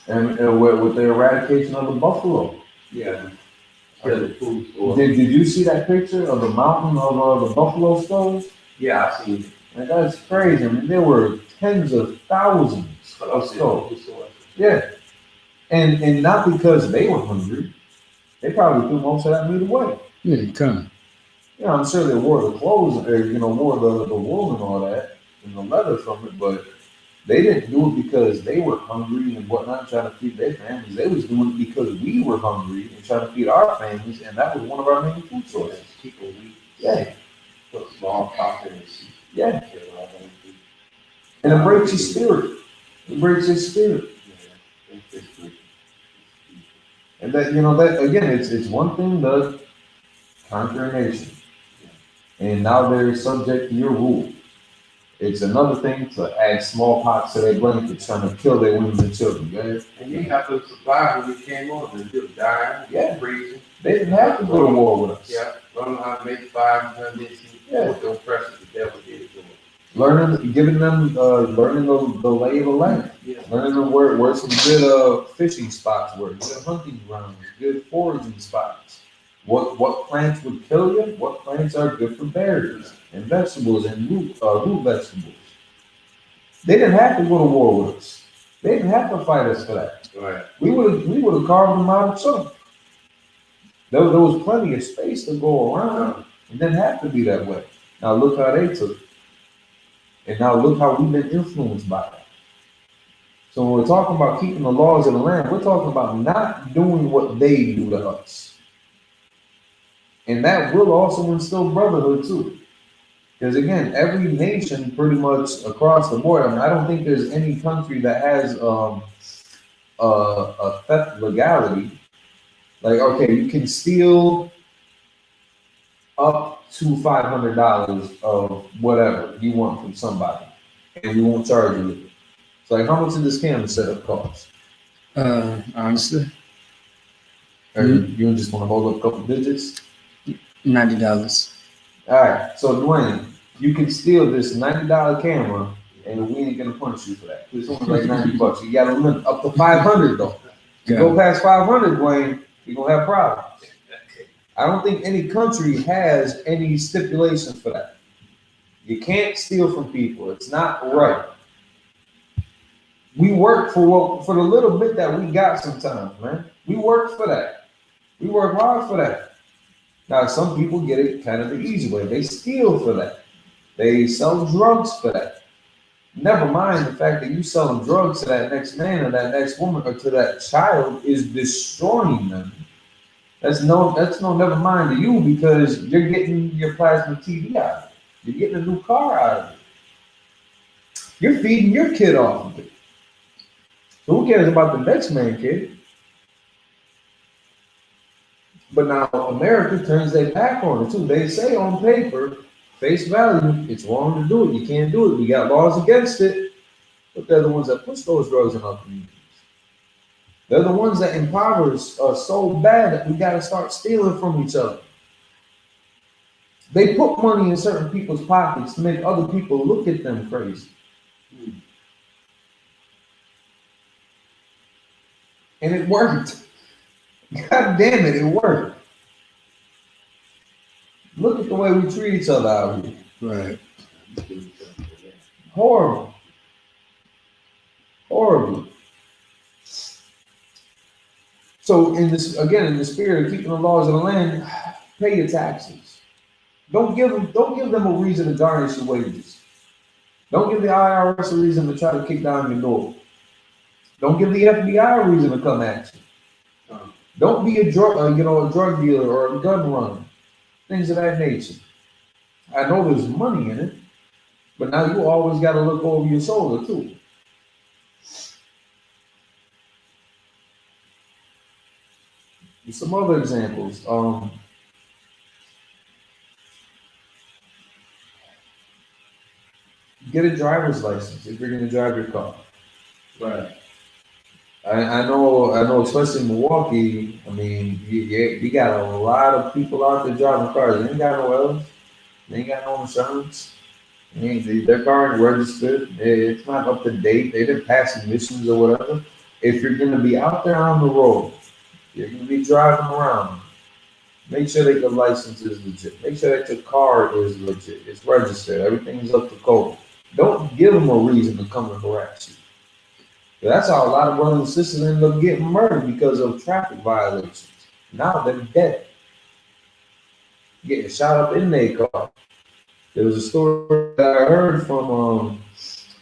Speaker 5: And with the eradication of the buffalo.
Speaker 7: Yeah. Food store.
Speaker 5: Did you see that picture of the mountain of the buffalo skulls?
Speaker 7: Yeah, I seen it.
Speaker 5: And that's crazy. I mean, there were tens of thousands of skulls. Yeah. And not because they were hungry. They probably threw most of that meat away.
Speaker 6: Yeah, come.
Speaker 5: I'm sure they wore the clothes, or, wore the wool and all that, and the leather from it, but they didn't do it because they were hungry and whatnot, trying to feed their families. They was doing it because we were hungry and trying to feed our families, and that was one of our main food sources.
Speaker 7: People we
Speaker 5: put
Speaker 7: small confidence.
Speaker 5: Yeah. And it breaks your spirit. It breaks your spirit. And that, that again, it's one thing to conquer a nation. And now they're subject to your rule. It's another thing to add smallpox to their blankets, trying to kill their women and children. Right?
Speaker 7: And you have to survive when we came on. And just dying, freezing.
Speaker 5: They didn't have to go to war with us.
Speaker 7: Yeah, learning how to make fire, with the oppressors, the devil did it to them.
Speaker 5: Giving them, learning the lay of the land.
Speaker 7: Yeah.
Speaker 5: Learning them where some good fishing spots were, good hunting grounds, good foraging spots. What plants would kill you? What plants are good for berries and vegetables and root vegetables? They didn't have to go to war with us. They didn't have to fight us for that.
Speaker 7: Right.
Speaker 5: We would have carved them out of chunk. There was plenty of space to go around. It didn't have to be that way. Now look how they took it. And now look how we've been influenced by it. So when we're talking about keeping the laws of the land, we're talking about not doing what they do to us. And that will also instill brotherhood too. Because again, every nation pretty much across the board, I don't think there's any country that has a theft legality. Like, okay, you can steal up to $500 of whatever you want from somebody, and we won't charge you with it. So like, how much did this camera setup cost?
Speaker 6: Honestly,
Speaker 5: Or you just want to hold up a couple digits?
Speaker 6: $90.
Speaker 5: All right, so Dwayne, you can steal this $90 camera, and we ain't gonna punish you for that. It's only like $90. You got to limit up to 500 though. You go past 500, Dwayne, you're gonna have problems. I don't think any country has any stipulations for that. You can't steal from people. It's not right. We work for the little bit that we got sometimes, man. We work for that. We work hard for that. Now, some people get it kind of the easy way. They steal for that. They sell drugs for that. Never mind the fact that you selling drugs to that next man or that next woman or to that child is destroying them. That's no never mind to you because you're getting your plasma TV out of it. You're getting a new car out of it. You're feeding your kid off of it. So who cares about the next man kid? But now America turns their back on it too. They say on paper, face value, it's wrong to do it. You can't do it. We got laws against it. But they're the ones that push those drugs in our communities. They're the ones that impoverish us so bad that we got to start stealing from each other. They put money in certain people's pockets to make other people look at them crazy. And it worked. God damn it, it worked. Look at the way we treat each other out here.
Speaker 6: Right.
Speaker 5: Horrible. Horribly. So in this, again, in the spirit of keeping the laws of the land, pay your taxes. Don't give them a reason to garnish your wages. Don't give the IRS a reason to try to kick down your door. Don't give the FBI a reason to come at you. Don't be a drug dealer or a gun runner, things of that nature. I know there's money in it, but now you always got to look over your shoulder too. Some other examples. Get a driver's license if you're going to drive your car.
Speaker 7: Right.
Speaker 5: I know, especially in Milwaukee. I mean, you got a lot of people out there driving cars. They ain't got no L's. They ain't got no insurance. Their car ain't registered. It's not up to date. They didn't pass emissions or whatever. If you're going to be out there on the road, you're going to be driving around. Make sure that your license is legit. Make sure that your car is legit. It's registered. Everything is up to code. Don't give them a reason to come and harass you. That's how a lot of brothers and sisters end up getting murdered because of traffic violations. Now they're dead. Getting shot up in their car. There was a story that I heard from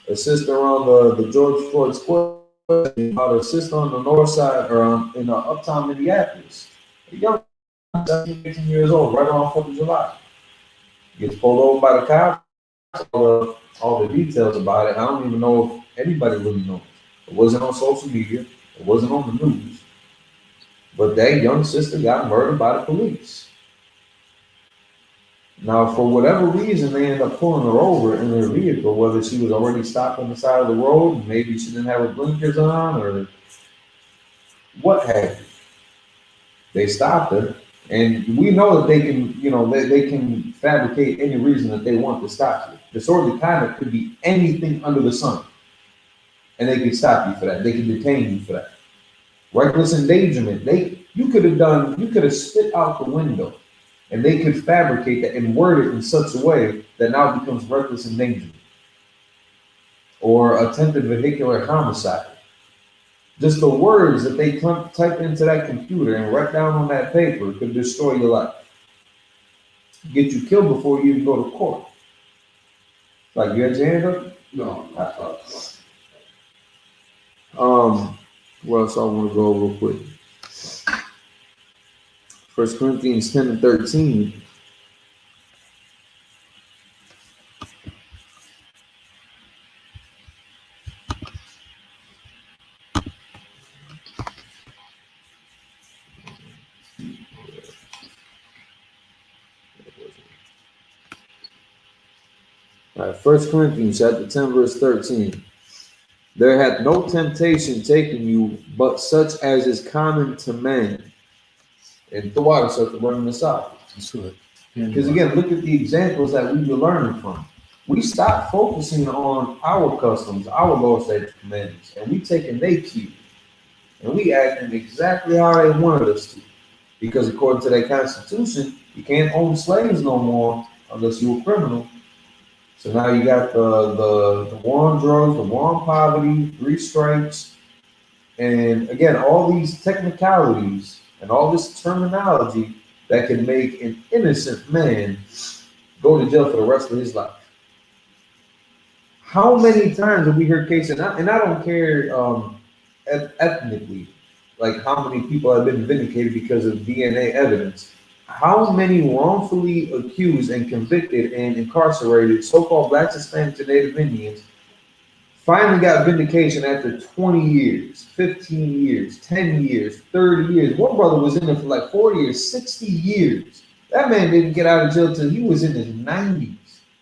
Speaker 5: a sister on the George Floyd Square about a sister on the north side or in uptown Minneapolis. A young 17, 18 years old, right around 4th of July. Gets pulled over by the cops. All the details about it. I don't even know if anybody really knows. It wasn't on social media. It wasn't on the news. But that young sister got murdered by the police. Now, for whatever reason, they ended up pulling her over in her vehicle, whether she was already stopped on the side of the road, maybe she didn't have her blinkers on, or what have you. They stopped her, and we know that they can, they can fabricate any reason that they want to stop you. Disorderly conduct could be anything under the sun, and they could stop you for that. They could detain you for that. Reckless endangerment, you could have spit out the window, and they could fabricate that and word it in such a way that now becomes reckless endangerment or attempted vehicular homicide. Just the words that they type into that computer and write down on that paper could destroy your life, get you killed before you even go to court. Like, you had your hand up?
Speaker 7: No, I thought so.
Speaker 5: What else I want to go real quick? 1 Corinthians 10 and 13. All right, 1 Corinthians chapter 10, verse 13. There hath no temptation taken you, but such as is common to men. And the water starts running this out. Because again, look at the examples that we've been learning from. We stopped focusing on our customs, our laws, statutes, commandments, and we taking their cue. And we acting exactly how they wanted us to. Because according to their constitution, you can't own slaves no more unless you're a criminal. So now you got the war on drugs, the war on poverty, 3 strikes, and again, all these technicalities and all this terminology that can make an innocent man go to jail for the rest of his life. How many times have we heard cases, and I don't care ethnically, like how many people have been vindicated because of DNA evidence. How many wrongfully accused and convicted and incarcerated so-called Blacks, Hispanics, and Native Indians finally got vindication after 20 years, 15 years, 10 years, 30 years. One brother was in there for like 40 or 60 years. That man didn't get out of jail till he was in his 90s.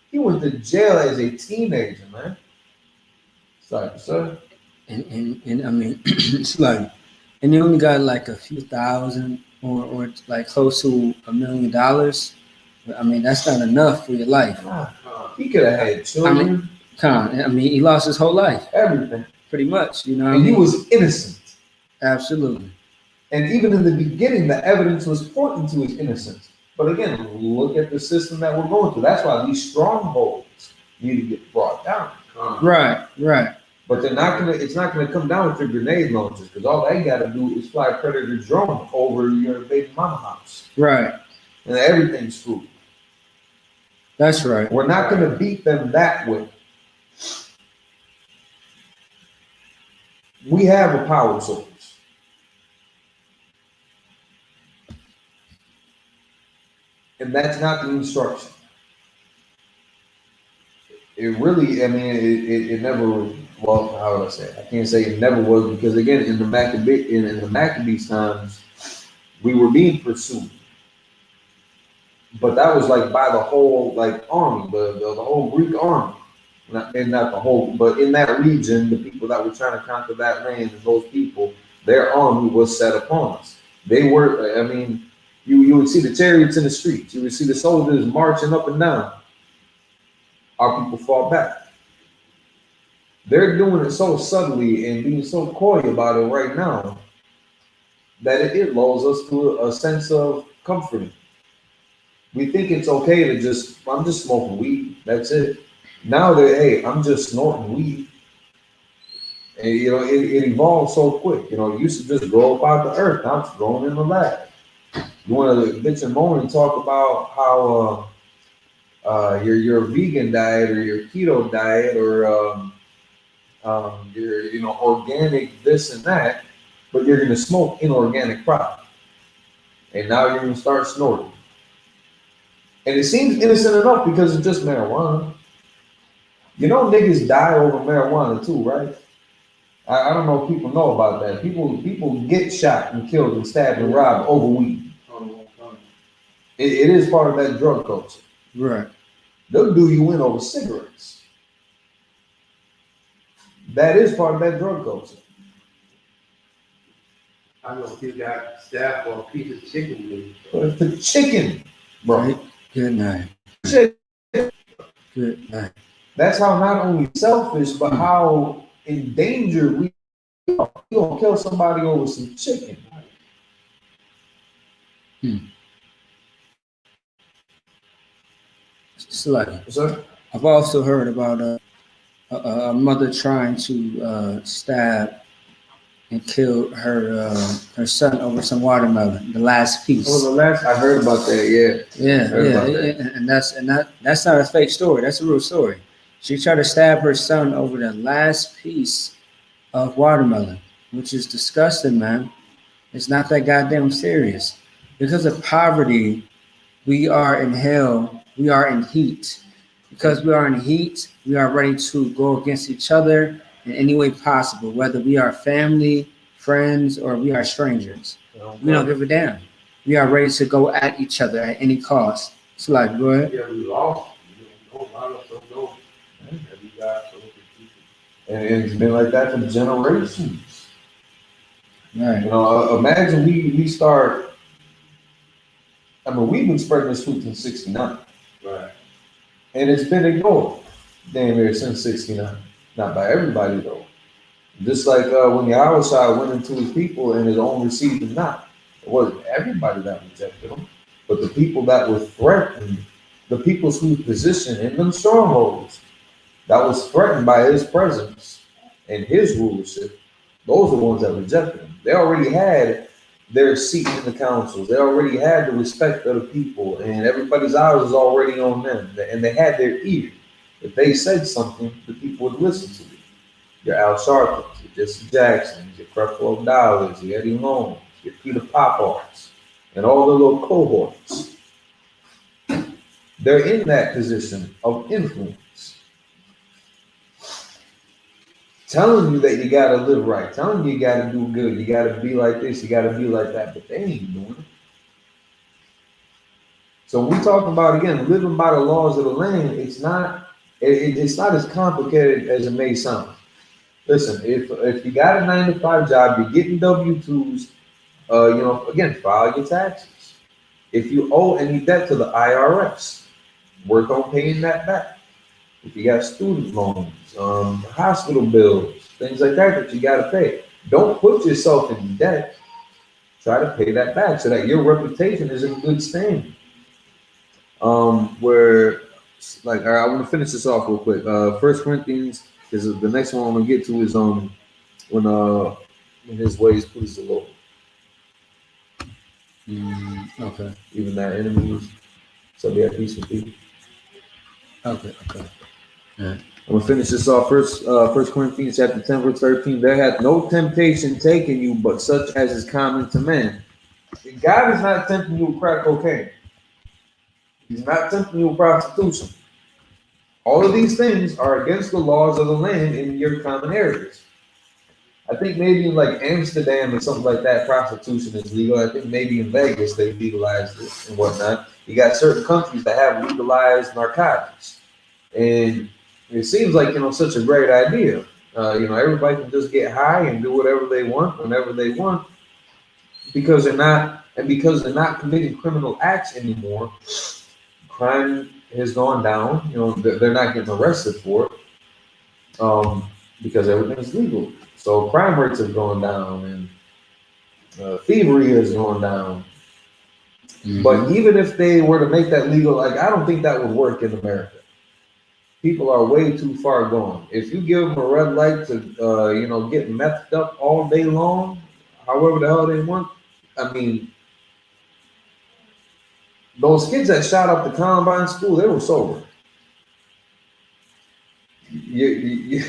Speaker 5: He went to jail as a teenager, man. Sorry, sir.
Speaker 8: And I mean, it's like, and they only got like a few thousand or like close to $1 million. I mean, that's not enough for your life.
Speaker 5: He could have had children.
Speaker 8: I mean, he lost his whole life.
Speaker 5: Everything.
Speaker 8: Pretty much, you know.
Speaker 5: And he was innocent.
Speaker 8: Absolutely.
Speaker 5: And even in the beginning, the evidence was pointing to his innocence. But again, look at the system that we're going through. That's why these strongholds need to get brought down.
Speaker 8: Right.
Speaker 5: But they're not gonna. It's not gonna come down with your grenade launchers because all they gotta do is fly a Predator drone over your baby mama house,
Speaker 8: Right.
Speaker 5: and everything's screwed.
Speaker 8: That's right.
Speaker 5: We're not gonna beat them that way. We have a power source. And that's not the instruction. It really, I mean, it never, well, how would I say it? I can't say it never was because again, in the Maccabees times, we were being pursued. But that was like by the whole like army, the whole Greek army. Not the whole, but in that region, the people that were trying to conquer that land and those people, their army was set upon us. They were, I mean, you would see the chariots in the streets. You would see the soldiers marching up and down. Our people fought back. They're doing it so subtly and being so coy about it right now that it lulls us to a sense of comforting. We think it's okay to just, I'm just smoking weed. That's it. Now that, hey, I'm just snorting weed. And, you know, it evolved so quick. You know, it used to just grow up out the earth. Now it's growing in the lab. You want to bitch and moan and talk about how your vegan diet or your keto diet or your, you know, organic this and that, but you're going to smoke inorganic product. And now you're going to start snorting. And it seems innocent enough because it's just marijuana. You know, niggas die over marijuana too, right? I don't know if people know about that. People get shot and killed and stabbed and robbed over weed. It is part of that drug culture.
Speaker 8: Right.
Speaker 5: They'll do you in over cigarettes. That is part of that drug culture.
Speaker 7: I know people got stabbed for a piece of chicken meat.
Speaker 5: But the chicken, bro.
Speaker 8: Right. Good night.
Speaker 5: Chicken.
Speaker 8: Good night.
Speaker 5: That's how not only selfish, but how endangered we are. You gonna kill somebody over some chicken.
Speaker 8: It's like,
Speaker 5: Sir?
Speaker 8: I've also heard about a mother trying to stab and kill her son over some watermelon, the last piece.
Speaker 5: Oh, the last I heard about that,
Speaker 8: Yeah. And that's not a fake story. That's a real story. She tried to stab her son over the last piece of watermelon, which is disgusting, man. It's not that goddamn serious. Because of poverty, we are in hell. We are in heat. Because we are in heat, we are ready to go against each other in any way possible, whether we are family, friends, or we are strangers. We don't give a damn. We are ready to go at each other at any cost. It's like, go ahead.
Speaker 7: Yeah, we lost. You know, a lot of us don't know.
Speaker 5: And it's been like that for generations.
Speaker 8: Right.
Speaker 5: You know, imagine we start. I mean, we've been spreading this truth since '69.
Speaker 7: Right.
Speaker 5: And it's been ignored damn near since '69. Not by everybody though. Just like when YAHANNA went into his people and his own received him not. It wasn't everybody that rejected him, but the people that were threatened, the people whose position in them strongholds that was threatened by his presence and his rulership, those are the ones that rejected him. They already had their seat in the councils. They already had the respect of the people, and everybody's eyes was already on them, and they had their ear. If they said something, the people would listen to it. Your Al Sharptons, your Jesse Jacksons, your Creflo Dollars, your Eddie Loans, your Peter Popards, and all the little cohorts. They're in that position of influence. Telling you that you gotta live right, telling you gotta do good, you gotta be like this, you gotta be like that, but they ain't doing it. So when we talk about, again, living by the laws of the land, it's not as complicated as it may sound. Listen, if you got a 9-to-5 job, you're getting W-2s, you know, again, file your taxes. If you owe any debt to the IRS, work on paying that back. If you got student loans, hospital bills, things like that you got to pay. Don't put yourself in debt. Try to pay that back so that your reputation is in good standing. Where, like, all right, I want to finish this off real quick. 1 Corinthians Because the next one I'm gonna get to is when his ways please the Lord.
Speaker 8: Okay.
Speaker 5: Even that enemies, so be at peace with people.
Speaker 8: Okay. Yeah.
Speaker 5: I'm gonna finish this off. First Corinthians chapter 10, verse 13. There hath no temptation taken you, but such as is common to man. God is not tempting you with crack cocaine. He's not tempting you with prostitution. All of these things are against the laws of the land in your common areas. I think maybe in like Amsterdam or something like that, prostitution is legal. I think maybe in Vegas they legalized it and whatnot. You got certain countries that have legalized narcotics, and it seems like such a great idea. Everybody can just get high and do whatever they want whenever they want because they're not committing criminal acts anymore. Crime has gone down. They're not getting arrested for it because everything is legal. So crime rates have gone down and thievery has gone down. But even if they were to make that legal, like I don't think that would work in America. People are way too far gone. If you give them a red light to, get methed up all day long, however the hell they want, I mean, those kids that shot up the Columbine school, they were sober. You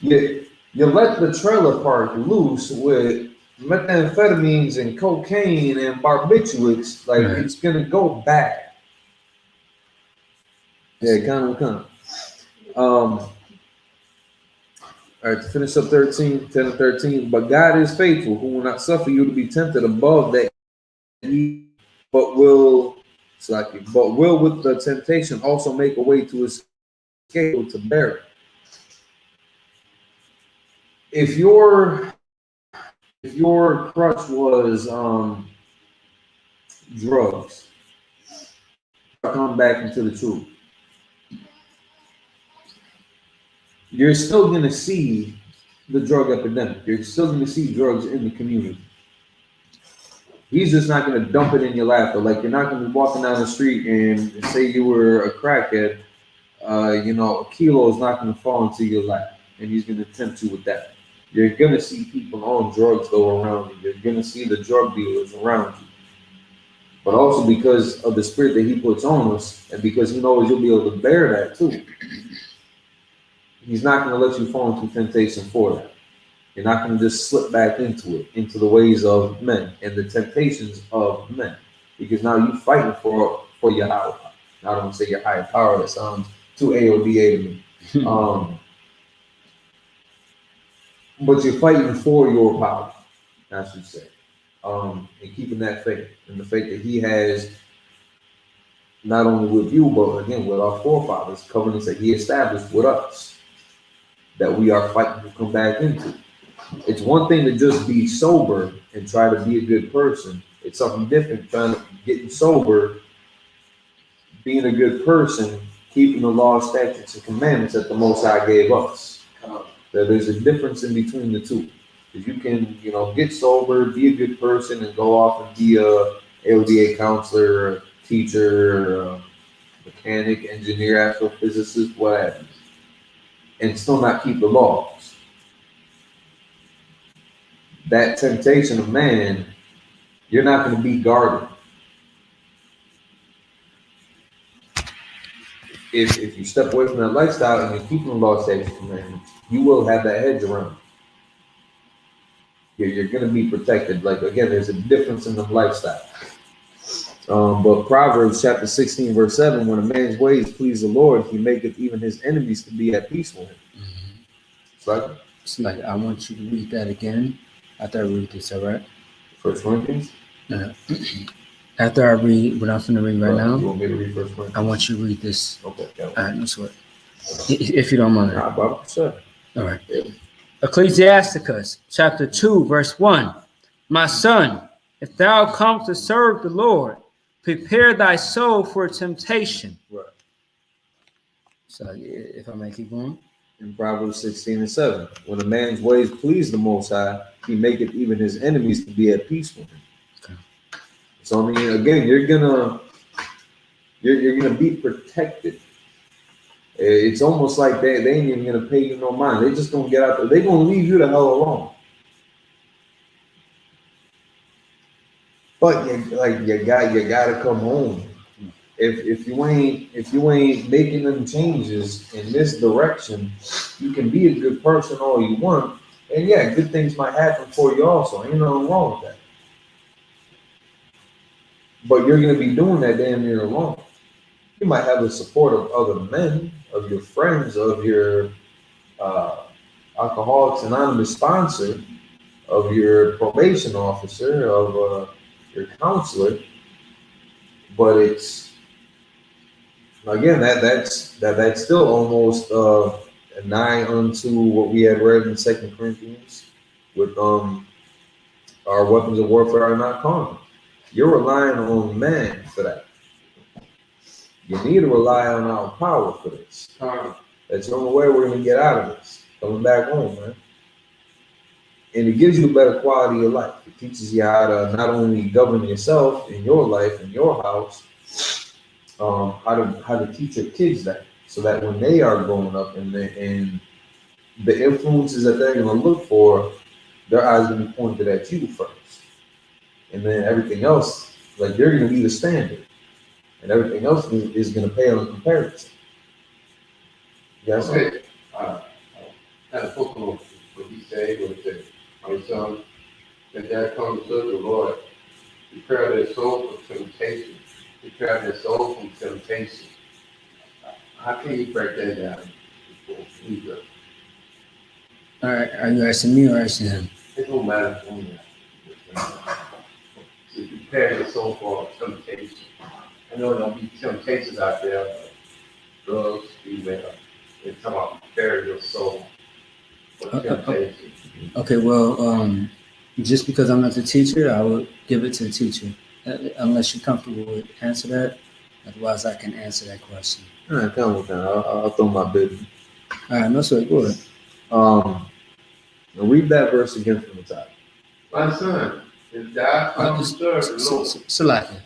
Speaker 5: let the trailer park loose with methamphetamines and cocaine and barbiturates, like it's gonna go bad. Yeah, come. All right, to finish up 10 and 13. But God is faithful, who will not suffer you to be tempted above that but will with the temptation also make a way to escape to bear it. If your crutch was drugs, come back into the truth, you're still going to see the drug epidemic. You're still going to see drugs in the community. He's just not going to dump it in your lap. But like you're not going to be walking down the street and say you were a crackhead. A kilo is not going to fall into your lap, and he's going to tempt you with that. You're going to see people on drugs go around you. You're going to see the drug dealers around you. But also because of the spirit that he puts on us, and because he knows you'll be able to bear that too. He's not going to let you fall into temptation for that. You're not going to just slip back into the ways of men and the temptations of men. Because now you're fighting for your higher power. I don't want to say your higher power. That sounds too AODA to me. But you're fighting for your power, I should say. And keeping that faith. And the faith that he has, not only with you, but again, with our forefathers, covenants that he established with us, that we are fighting to come back into. It's one thing to just be sober and try to be a good person. It's something different trying to get sober, being a good person, keeping the law, statutes, and commandments that the Most High gave us. There's a difference in between the two. Because you can, get sober, be a good person, and go off and be a LDA counselor, a teacher, a mechanic, engineer, astrophysicist, whatever, and still not keep the laws. That temptation of man, you're not going to be guarded. If you step away from that lifestyle and you're keeping the law, statutes, and commandments, you will have that hedge around you. You're going to be protected. Like, again, there's a difference in the lifestyle. But Proverbs chapter 16, verse 7, when a man's ways please the Lord, he maketh even his enemies to be at peace with him. It's like
Speaker 8: I want you to read that again. After I read this, all right?
Speaker 5: First Corinthians?
Speaker 8: After I read what I'm going to read right now,
Speaker 5: you want me to read First Corinthians?
Speaker 8: I want you to read this.
Speaker 5: Okay.
Speaker 8: All right, that's what. If you don't mind.
Speaker 5: Sure.
Speaker 8: All right. Ecclesiasticus chapter 2, verse 1. My son, if thou come to serve the Lord, prepare thy soul for temptation.
Speaker 5: Right.
Speaker 8: So if I may keep going.
Speaker 5: In Proverbs 16 and 7, when a man's ways please the Most High, he maketh even his enemies to be at peace with him. Okay. So I mean, again, you're gonna be protected It's almost like they ain't even gonna pay you no mind. They just gonna get out there. They gonna leave you the hell alone. But you gotta come home. If you ain't making them changes in this direction, you can be a good person all you want, and yeah, good things might happen for you also. Ain't nothing wrong with that. But you're gonna be doing that damn near alone. You might have the support of other men, of your friends, of your Alcoholics Anonymous sponsor, of your probation officer, of your counselor, but it's again that's still almost nigh unto what we had read in 2 Corinthians with our weapons of warfare are not carnal. You're relying on man for that. You need to rely on our power for this. That's the only way we're gonna get out of this. Coming back home, man. And it gives you a better quality of life. It teaches you how to not only govern yourself in your life, in your house, how to teach your kids that, so that when they are growing up and the influences that they're going to look for, their eyes going to be pointed at you first, and then everything else, like you're going to be the standard, and everything else is going to pale in comparison. Yes.
Speaker 7: Okay. Kind of focus on what he said. What he said. My son, that there comes to serve the Lord, prepare their soul for temptation. Prepare their soul from temptation. How can you break that down?
Speaker 8: All right, are you asking me or asking him?
Speaker 7: It don't matter for me. To prepare your soul for temptation. I know there'll be temptations out there, but drugs, female. They're talking about prepare your soul for temptation.
Speaker 8: Okay, well, just because I'm not the teacher, I will give it to the teacher, unless you're comfortable with answer that. Otherwise, I can answer that question.
Speaker 5: All right, come on, I'll throw my baby.
Speaker 8: All right, no sweat. Go ahead.
Speaker 5: Read that verse again from the top.
Speaker 7: My son, if thou come to serve the Lord.
Speaker 8: Salaka.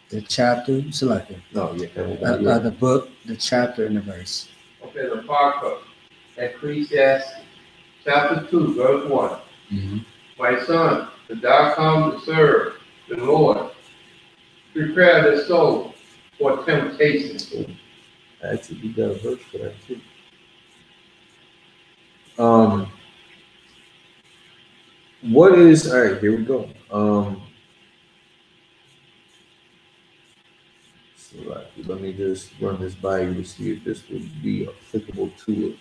Speaker 8: The chapter, Salaka.
Speaker 5: No, yeah.
Speaker 8: The book, the chapter, and the verse.
Speaker 7: Okay, the Parker, Ecclesiastes, chapter 2, verse 1.
Speaker 8: Mm-hmm.
Speaker 7: My son, if thou come to serve the Lord, prepare the soul for temptation.
Speaker 5: Actually, you got a verse for that too. What is, all right, here we go. So let me just run this by you to see if this would be applicable to it.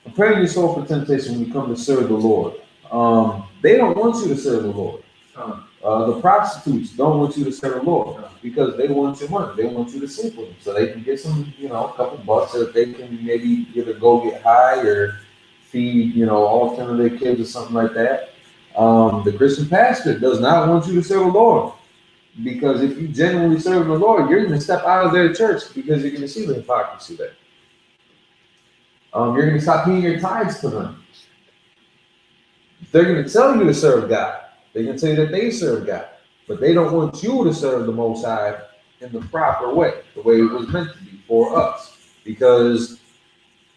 Speaker 5: Prepare your soul for temptation when you come to serve the Lord. They don't want you to serve the Lord. The prostitutes don't want you to serve the Lord because they want your money. They want you to sleep with them so they can get some, a couple bucks so that they can maybe either go get high or feed, all 10 of their kids or something like that. The Christian pastor does not want you to serve the Lord because if you genuinely serve the Lord, you're going to step out of their church because you're going to see the hypocrisy there. You're going to stop paying your tithes to them. They're going to tell you to serve God. They're going to tell you that they serve God, but they don't want you to serve the Most High in the proper way, the way it was meant to be for us, because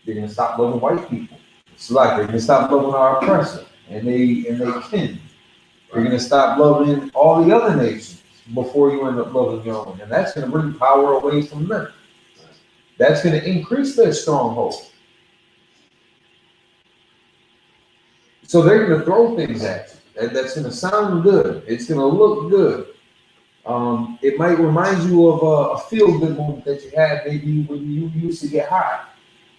Speaker 5: they're going to stop loving white people. It's like they're going to stop loving our oppressor and they kin. They're going to stop loving all the other nations before you end up loving your own, and that's going to bring power away from them. That's going to increase their stronghold. So they're going to throw things at you. That's going to sound good. It's going to look good. It might remind you of a feel-good moment that you had maybe when you used to get high,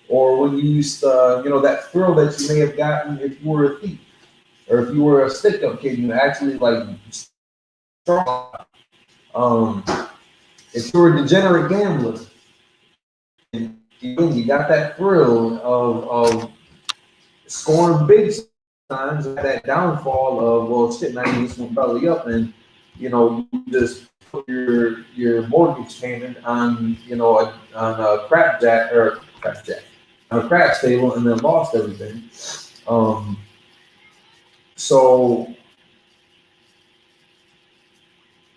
Speaker 5: or when you used to, that thrill that you may have gotten if you were a thief, or if you were a stick-up kid, you actually like strong. If you were a degenerate gambler, and you got that thrill of scoring big times, that downfall of, well, shit, now you just went belly up, and you just put your mortgage payment on on a crap table, and then lost everything. So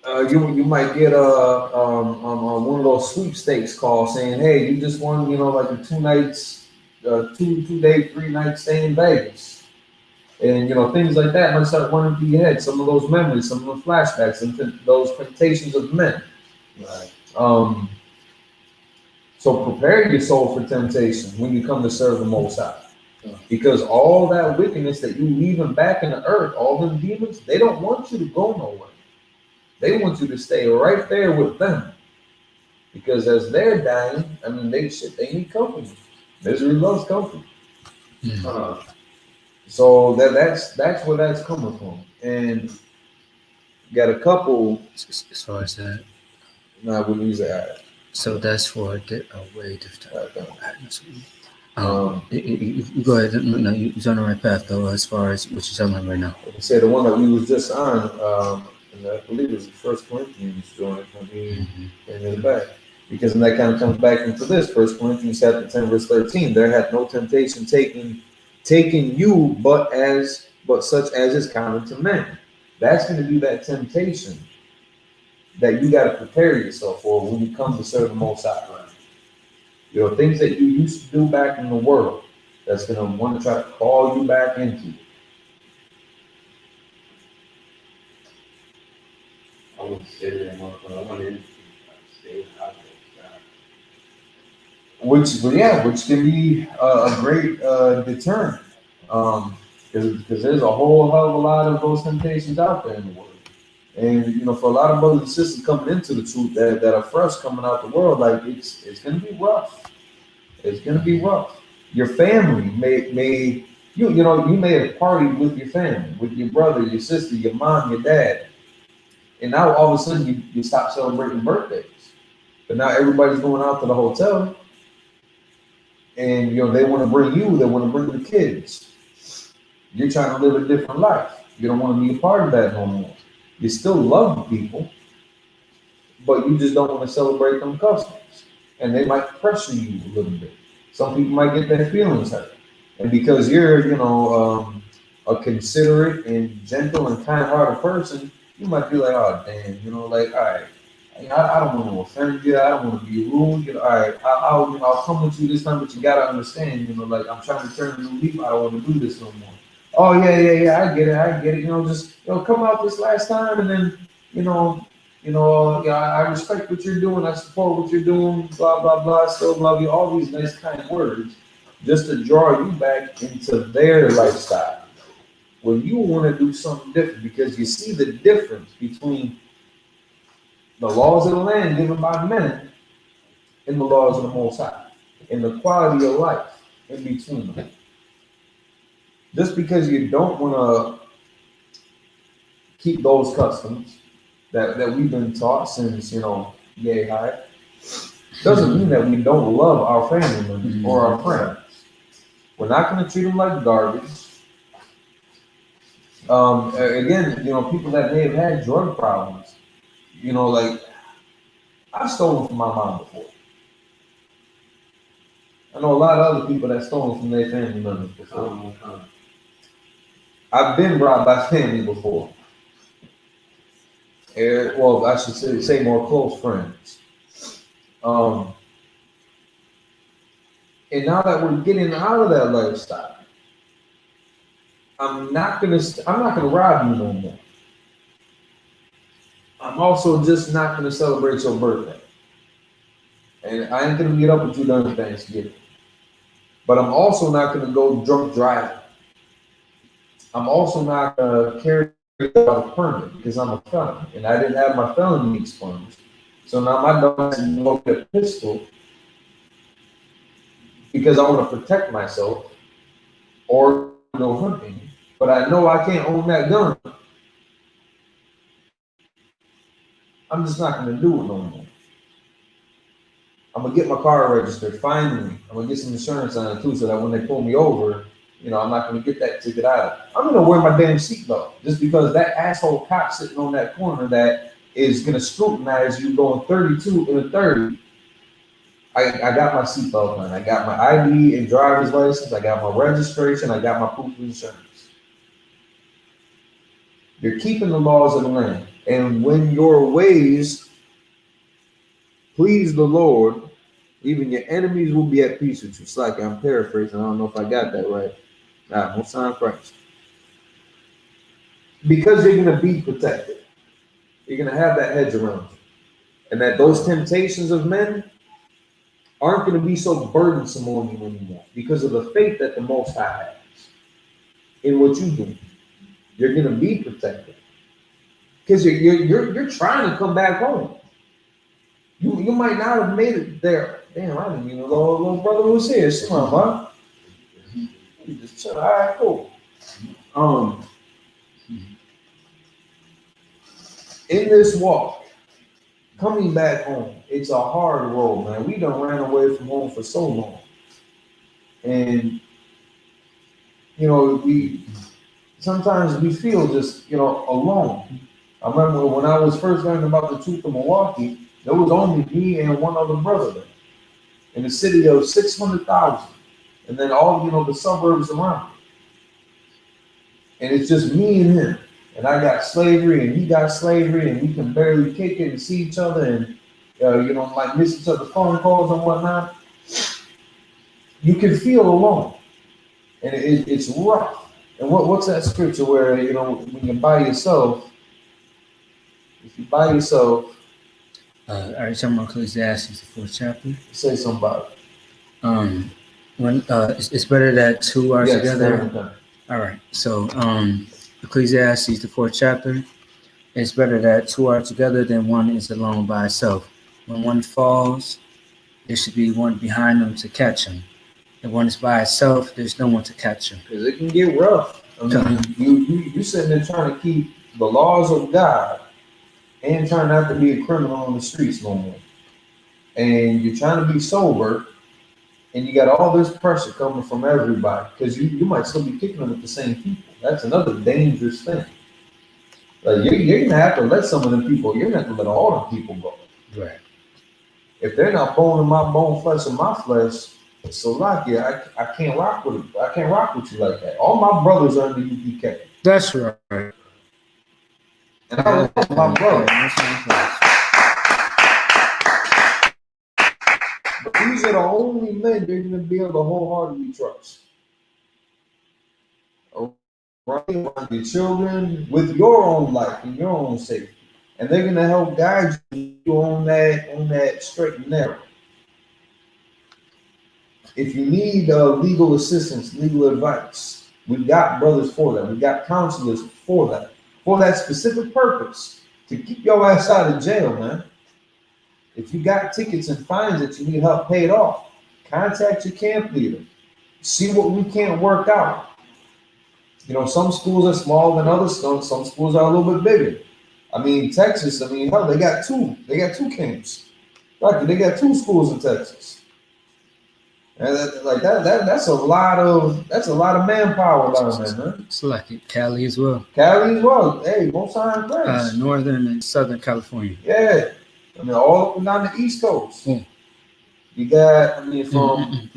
Speaker 5: You might get one of those sweepstakes calls saying, "Hey, you just won, like a 2 nights, 2 day, 3 night stay in Vegas," and things like that might start running through your head. Some of those memories, some of the flashbacks, and those temptations of men.
Speaker 8: Right.
Speaker 5: So prepare your soul for temptation when you come to serve the Most High. Because all that wickedness that you leaving back in the earth, all them demons, they don't want you to go nowhere. They want you to stay right there with them. Because as they're dying, I mean, they need company. Misery loves company. So that's where that's coming from. And got a couple.
Speaker 8: As far as that.
Speaker 5: Nah, we use that.
Speaker 8: So that's for a way to. You go ahead. No, you're on the right path though. As far as what you're talking about right now.
Speaker 5: I said the one that we was just on, and I believe it was the First Corinthians joint when he came in the back. Because then that kind of comes back into this, 1 Corinthians chapter 10, verse 13. There hath no temptation taken you, but such as is common to men. That's going to be that temptation that you got to prepare yourself for when you come to serve the Most High. Things that you used to do back in the world, that's going to want to try to call you back into.
Speaker 7: I want to stay there, motherfucker. I want to stay out there.
Speaker 5: Which can be a great deterrent, because there's a whole hell of a lot of those temptations out there in the world. And for a lot of brothers and sisters coming into the truth that are fresh coming out the world, like it's gonna be rough. It's gonna be rough. Your family may you may have partied with your family, with your brother, your sister, your mom, your dad, and now all of a sudden you stop celebrating birthdays. But now everybody's going out to the hotel, and they want to bring you, they want to bring the kids. You're trying to live a different life. You don't want to be a part of that no more. You still love people, but you just don't want to celebrate them customs. And they might pressure you a little bit. Some people might get their feelings hurt. And because you're, a considerate and gentle and kind-hearted person, you might be like, oh, damn, all right, I don't want to offend you. I don't want to be rude. All right, I'll come with you this time, but you got to understand, I'm trying to turn a new leaf. I don't want to do this no more. Oh, yeah, I get it. Just come out this last time, and then, I respect what you're doing. I support what you're doing, blah, blah, blah. I still love you. All these nice, kind words just to draw you back into their lifestyle. Well, you want to do something different because you see the difference between the laws of the land given by men and the laws of the Most High, and the quality of life in between them. Just because you don't want to keep those customs that we've been taught since, yay high, doesn't mean that we don't love our family members or our friends. We're not going to treat them like garbage. Again, people that may have had drug problems, I've stolen from my mom before. I know a lot of other people that stolen from their family members before. I've been robbed by family before. Well, I should say more close friends. And now that we're getting out of that lifestyle, I'm not gonna rob you no more. I'm also just not gonna celebrate your birthday, and I ain't gonna get up with you during Thanksgiving. But I'm also not gonna go drunk driving. I'm also not gonna carry out a permit because I'm a felon, and I didn't have my felony expunged. So now my dog has to go get a pistol because I want to protect myself or go hunting, but I know I can't own that gun. I'm just not going to do it no more. I'm going to get my car registered, finally. I'm going to get some insurance on it too, so that when they pull me over, I'm not going to get that ticket either. I'm going to wear my damn seatbelt just because that asshole cop sitting on that corner that is going to scrutinize you going 32 in a 30. I got my seatbelt on. I got my ID and driver's license. I got my registration. I got my proof of insurance. You're keeping the laws of the land. And when your ways please the Lord, even your enemies will be at peace with you. It's like I'm paraphrasing. I don't know if I got that right. Nah, most time Christ. Because you're going to be protected. You're going to have that hedge around you. And that those temptations of men aren't going to be so burdensome on you anymore because of the faith that the Most High has in what you do. You're going to be protected because you're trying to come back home. You might not have made it there. Damn, I didn't even know little brother was here. Shalom, huh? You just chill. All right, cool. In this walk, coming back home, it's a hard road, man. We done ran away from home for so long. And, you know, sometimes we feel just, you know, alone. I remember when I was first learning about the truth of Milwaukee, there was only me and one other brother there in a city of 600,000. And then all, you know, the suburbs around. And it's just me and him. And I got slavery and he got slavery and we can barely kick it and see each other and, you know, like miss each other's phone calls and whatnot. You can feel alone. And it's rough. And what's that scripture where, you know, when you're by yourself, if you're by yourself.
Speaker 8: Are you talking about Ecclesiastes, the 4th chapter?
Speaker 5: Say something about it.
Speaker 8: When it's better that two are together. All right. So Ecclesiastes, the 4th chapter. It's better that two are together than one is alone by itself. When one falls, there should be one behind them to catch him. If one is by itself, there's no one to catch him.
Speaker 5: Because it can get rough. I mean, you sitting there trying to keep the laws of God and trying not to be a criminal on the streets no more. And you're trying to be sober, and you got all this pressure coming from everybody because you might still be kicking them with the same people. That's another dangerous thing. Like you're gonna have to let some of them people. You're gonna have to let all them people go.
Speaker 8: Right.
Speaker 5: If they're not bone in my bone, flesh in my flesh, so like I can't rock with it. I can't rock with you like that. All my brothers are in the U.P.K.
Speaker 8: That's right.
Speaker 5: And I love my brother. But these are the only men you're gonna be able to wholeheartedly trust. Around your children, with your own life and your own safety. And they're gonna help guide you on that straight and narrow. If you need legal assistance, legal advice, we've got brothers for that. We've got counselors for that specific purpose, to keep your ass out of jail, man. If you got tickets and fines that you need help paid off, contact your camp leader. See what we can't work out. You know, some schools are smaller than others. Some schools are a little bit bigger. I mean, Texas, hell, they got two camps. Like, they got 2 schools in Texas. And that's a lot of manpower down there, man.
Speaker 8: It's like Cali as well.
Speaker 5: Hey, most times,
Speaker 8: Northern and Southern California.
Speaker 5: Yeah. I mean, all up and down the East Coast.
Speaker 8: Mm.
Speaker 5: You got, from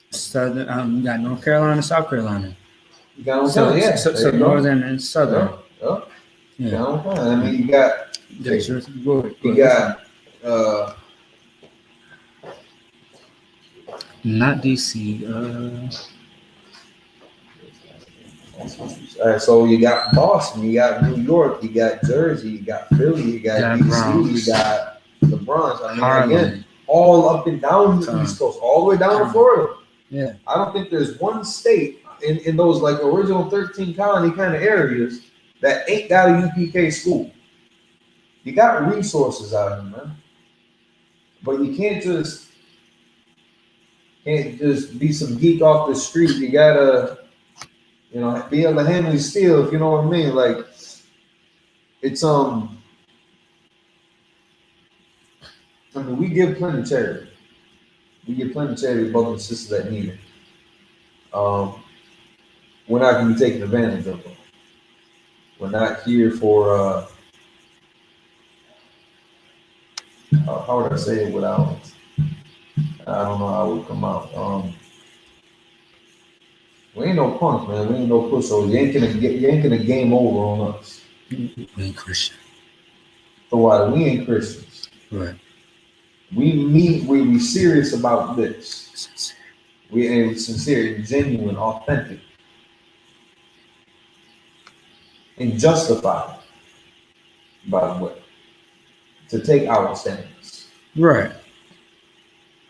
Speaker 8: Southern, you got North Carolina, South Carolina.
Speaker 5: You got North Carolina,
Speaker 8: So Northern and Southern.
Speaker 5: Yep.
Speaker 8: Yeah.
Speaker 5: You got. You got.
Speaker 8: Not DC.
Speaker 5: All right, so you got Boston, you got New York, you got Jersey, you got Philly, you got DC,
Speaker 8: Bronx.
Speaker 5: You got the Bronx.
Speaker 8: Harlem.
Speaker 5: Again, all up and down the East Coast, all the way down to Florida.
Speaker 8: Yeah.
Speaker 5: I don't think there's one state in those like original 13 colony kind of areas that ain't got a U.P.K. school. You got resources out here, man. But you can't just be some geek off the street. You gotta, be able to handle your steel, if you know what I mean. Like, it's we give plenty of charity. We give plenty of charity to brothers and sisters that need it. We're not gonna be taking advantage of them. We're not here for how would I say it without, I don't know how it would come out. We ain't no punks, man. We ain't no pushovers. You ain't gonna game over on us.
Speaker 8: We ain't Christian.
Speaker 5: For why? We ain't Christians.
Speaker 8: Right.
Speaker 5: We serious about this.
Speaker 8: Sincere.
Speaker 5: We ain't sincere, genuine, authentic, and justified, by the way, to take our stance.
Speaker 8: Right.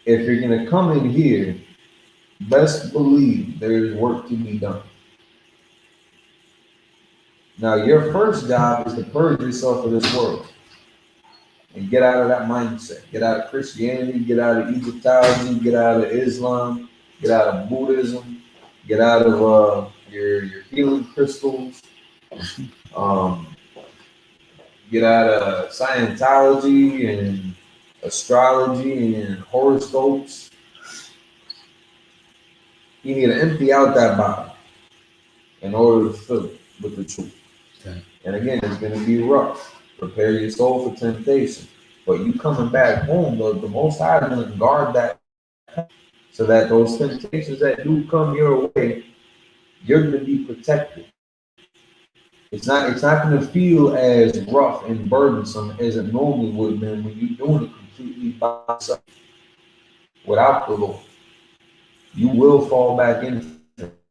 Speaker 5: If you're gonna come in here, best believe there is work to be done. Now, your first job is to purge yourself of this world and get out of that mindset. Get out of Christianity, get out of Egyptology, get out of Islam, get out of Buddhism, get out of your healing crystals, get out of Scientology and astrology and horoscopes. You need to empty out that body in order to fill it with the truth.
Speaker 8: Okay.
Speaker 5: And again, it's going to be rough. Prepare your soul for temptation. But you coming back home, the Most High is going to guard that so that those temptations that do come your way, you're going to be protected. It's not going to feel as rough and burdensome as it normally would have been when you're doing it completely by yourself, without the Lord. You will fall back into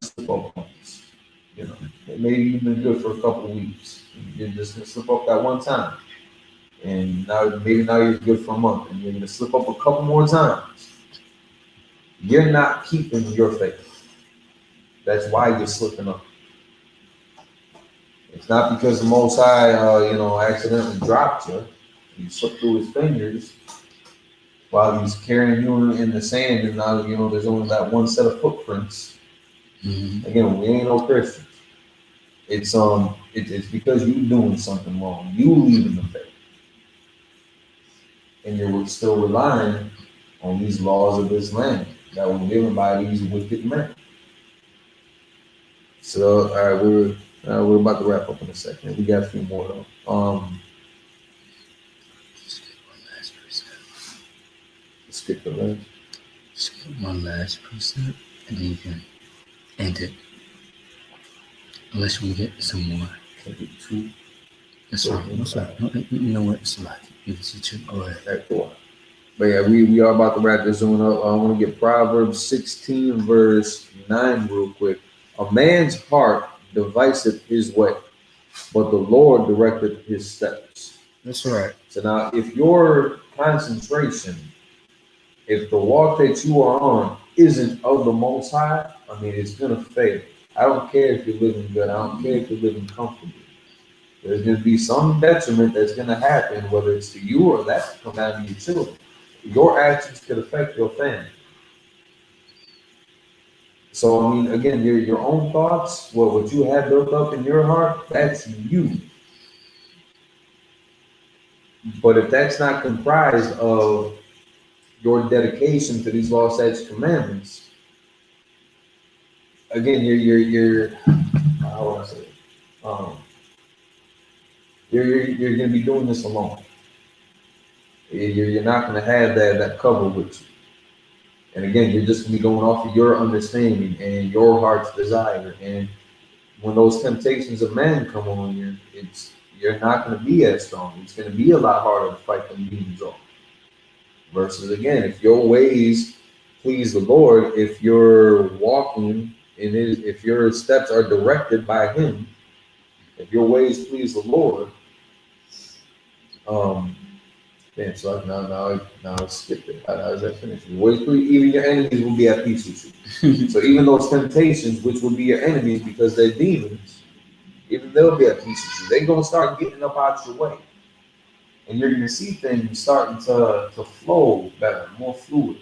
Speaker 5: slip up points. You know, maybe you've been good for a couple of weeks. You're just gonna slip up that one time, and now you're good for a month, and you're gonna slip up a couple more times. You're not keeping your faith. That's why you're slipping up. It's not because the Most High, accidentally dropped you. You slipped through his fingers while he's carrying you in the sand, and now there's only that one set of footprints.
Speaker 8: Mm-hmm.
Speaker 5: Again, we ain't no Christians. It's because you're doing something wrong. You leaving the faith, and you're still relying on these laws of this land that were given by these wicked men. So, all right, we're about to wrap up in a second. We got a few more though. Skip the last.
Speaker 8: Skip one last precept, and then you can end it. Unless we get some more.
Speaker 5: Two.
Speaker 8: That's right. That's right. No, you know what? It's a lot. It's a two. Go ahead.
Speaker 5: Okay, cool. But yeah, we are about to wrap this one up. I want to get Proverbs 16, verse 9 real quick. A man's heart deviseth his way, but the Lord directeth his steps.
Speaker 8: That's right.
Speaker 5: So now, if your concentration, if the walk that you are on isn't of the Most High, I mean, it's going to fail. I don't care if you're living good. I don't care if you're living comfortably. There's going to be some detriment that's going to happen, whether it's to you or that's come down to your children. Your actions could affect your family. So, I mean, again, your own thoughts, what you have built up in your heart, that's you. But if that's not comprised of your dedication to these law, statutes, commandments, again, you're how would I say it? You're going to be doing this alone. You're not going to have that cover with you. And again, you're just going to be going off of your understanding and your heart's desire. And when those temptations of man come on you, you're not going to be as strong. It's going to be a lot harder to fight them demons off. Versus again, if your ways please the Lord, if you're walking in it, if your steps are directed by Him, if your ways please the Lord, so now I skipped it. How does that finish? Your ways please, even your enemies will be at peace with you. So even those temptations, which will be your enemies because they're demons, even they'll be at peace with you. They're gonna start getting up out your way, and you're gonna see things starting to flow better, more fluid.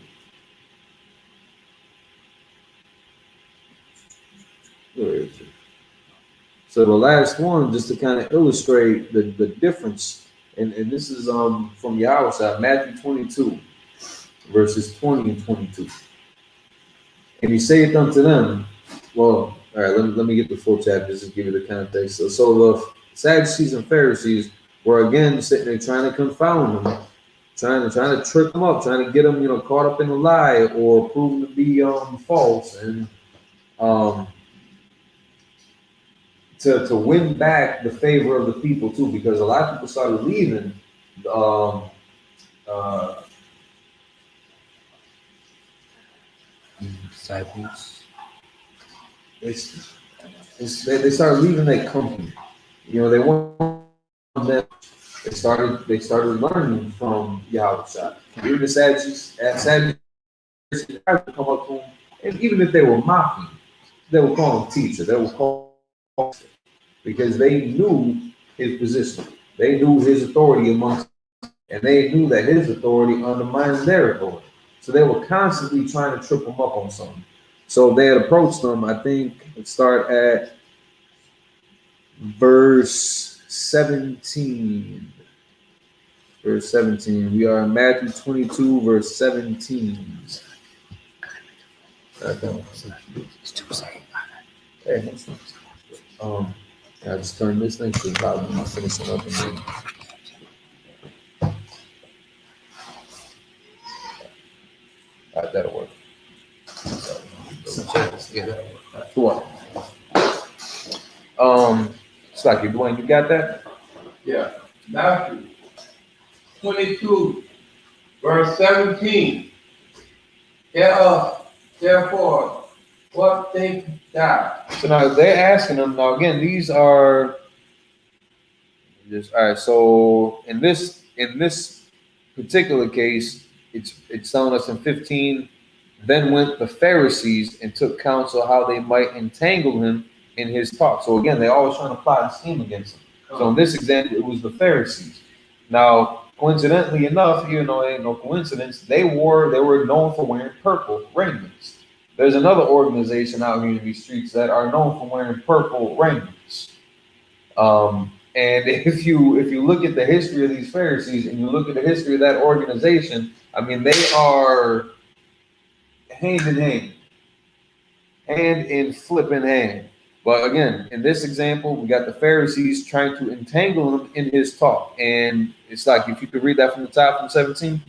Speaker 5: Where is it? So the last one, just to kind of illustrate the difference, and this is from YAHANNA, Matthew 22, verses 20 and 22. And he saith unto them, well, all right, let me get the full chapter just to give you the context. So the Sadducees and Pharisees were again sitting there trying to confound them, trying to trick them up, trying to get them, caught up in a lie or prove them to be false. And to win back the favor of the people too, because a lot of people started leaving.
Speaker 8: Disciples.
Speaker 5: They started leaving their company. You know, they want them. They started learning from Yahweh. Even the Sadducees tried to come up to him, and even if they were mocking, they would call him teacher. They would call him, because they knew his position. They knew his authority amongst them, and they knew that his authority undermines their authority. So they were constantly trying to trip him up on something. So they had approached him. I think it start at verse 17. Verse 17. We are in Matthew 22, verse 17. Hey, I just turned this thing to the bottom. I'm finishing up and then. That'll work. Yeah, that'll work. Sure. It's like you Dwayne, you got that?
Speaker 7: Yeah. Matthew 22, verse 17. Tell us, therefore, what think thou?
Speaker 5: So now they're asking them. Now again, these are just all right. So in this particular case, it's telling us in 15. Then went the Pharisees and took counsel how they might entangle him in his talk. So again, they're always trying to plot and scheme against him. So in this example, it was the Pharisees. Now, coincidentally enough, ain't no coincidence, they were known for wearing purple raiments. There's another organization out here in these streets that are known for wearing purple raiments. And if you look at the history of these Pharisees and you look at the history of that organization, I mean, they are hand in flipping hand. But again, in this example, we got the Pharisees trying to entangle him in his talk. And it's like, if you could read that from the top from 17.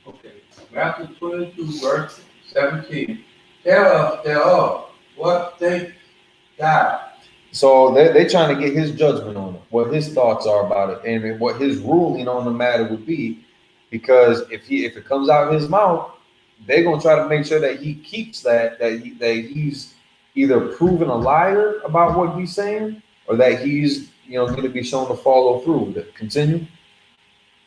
Speaker 7: Okay. Matthew 22, verse 17. Tell us thereof, what think thou?
Speaker 5: So they're trying to get his judgment on it, what his thoughts are about it, and what his ruling on the matter would be. Because if it comes out of his mouth, they're gonna try to make sure that he keeps that he's either proven a liar about what he's saying, or that he's going to be shown to follow through with it. Continue.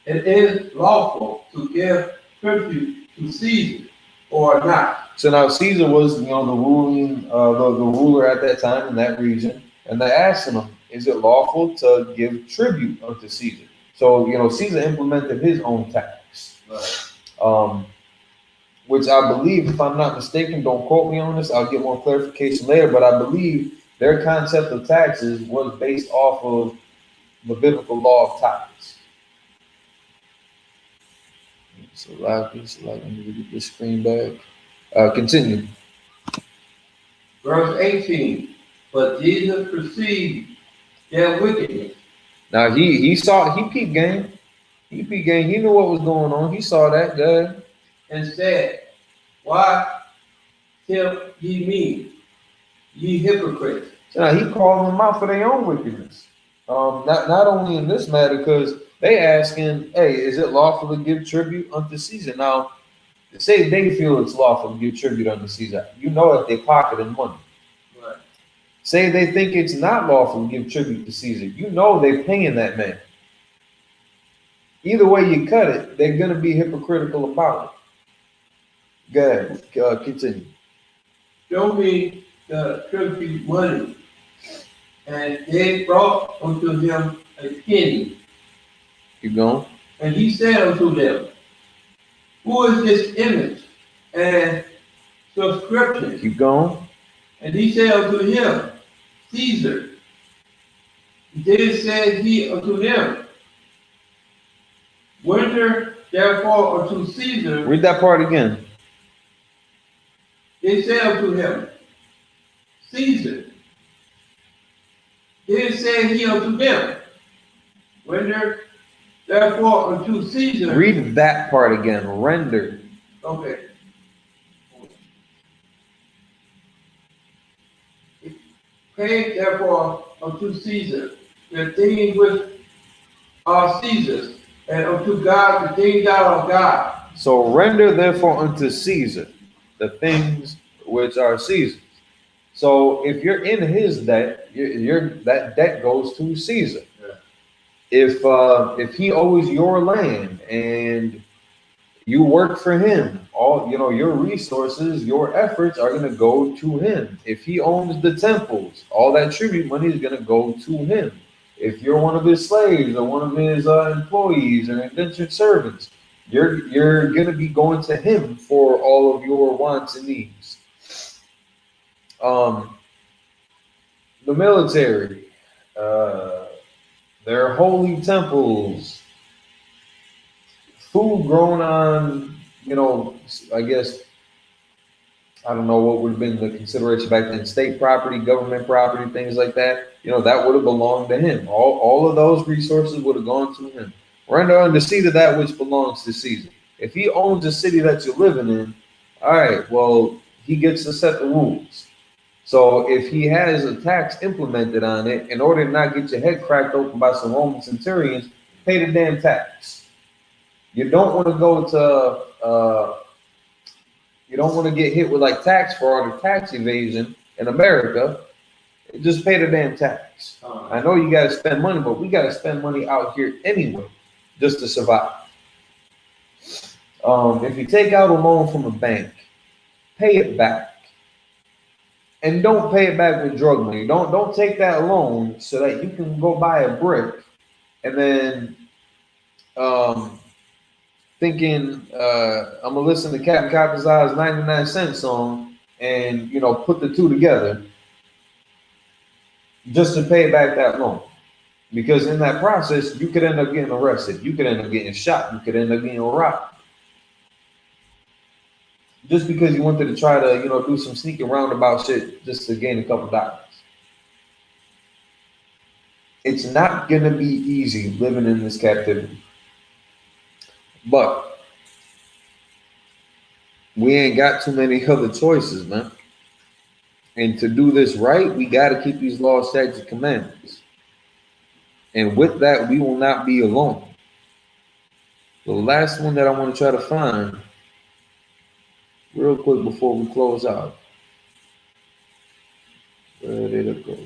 Speaker 7: It is lawful to give tribute to Caesar or not.
Speaker 5: So now Caesar was the ruling the ruler at that time in that region, and they're asking him, is it lawful to give tribute unto Caesar? So Caesar implemented his own tax.
Speaker 7: Right.
Speaker 5: Which I believe, if I'm not mistaken, don't quote me on this, I'll get more clarification later, but I believe their concept of taxes was based off of the biblical law of tithes. So let me get this screen back. Continue.
Speaker 7: Verse 18. But Jesus perceived their wickedness.
Speaker 5: Now he peeped game. He knew what was going on. He saw that.
Speaker 7: And said, why till ye me, ye hypocrites?
Speaker 5: So now he called them out for their own wickedness. Not only in this matter, because they asking, hey, is it lawful to give tribute unto Caesar? Now, say they feel it's lawful to give tribute unto Caesar. That they pocketing money.
Speaker 7: Right.
Speaker 5: Say they think it's not lawful to give tribute to Caesar. They're paying that man. Either way you cut it, they're going to be hypocritical about it. Go ahead, continue.
Speaker 7: Show me the tribute money. And they brought unto him a penny.
Speaker 5: Keep going.
Speaker 7: And he said unto them, who is this image and subscription?
Speaker 5: Keep going.
Speaker 7: And he said unto him, Caesar. Then said he unto them, render therefore unto Caesar.
Speaker 5: Read that part again.
Speaker 7: They said unto him, Caesar. Then said he unto them, render therefore unto Caesar.
Speaker 5: Read that part again. Render.
Speaker 7: Okay. Pay therefore unto Caesar the things which are Caesar's, and unto God the things that are God.
Speaker 5: So render therefore unto Caesar the things which are Caesar's. So if you're in his debt, that debt goes to Caesar.
Speaker 7: Yeah.
Speaker 5: If he owes your land and you work for him, all your resources, your efforts are going to go to him. If he owns the temples, all that tribute money is going to go to him. If you're one of his slaves or one of his employees or indentured servants, you're going to be going to him for all of your wants and needs. The military, their holy temples, food grown on, I guess, I don't know what would have been the consideration back then, state property, government property, things like that. That would have belonged to him. All of those resources would have gone to him. Render unto Caesar that which belongs to Caesar. If he owns the city that you're living in, all right, well, he gets to set the rules. So if he has a tax implemented on it, in order to not get your head cracked open by some Roman centurions, pay the damn tax. You don't want to go to, you don't want to get hit with like tax fraud or tax evasion in America. Just pay the damn tax. I know you got to spend money, but we got to spend money out here anyway, just to survive. If you take out a loan from a bank, pay it back. And don't pay it back with drug money. Don't take that loan so that you can go buy a brick and then thinking I'm gonna listen to Captain Copper's 99 Cent song and put the two together just to pay back that loan. Because in that process, you could end up getting arrested, you could end up getting shot, you could end up getting robbed. Just because you wanted to try to, do some sneaky roundabout shit just to gain a couple dollars. It's not gonna be easy living in this captivity. But we ain't got too many other choices, man. And to do this right, we gotta keep these laws, statutes, and commandments. And with that, we will not be alone. The last one that I want to try to find real quick before we close out. Where did it go?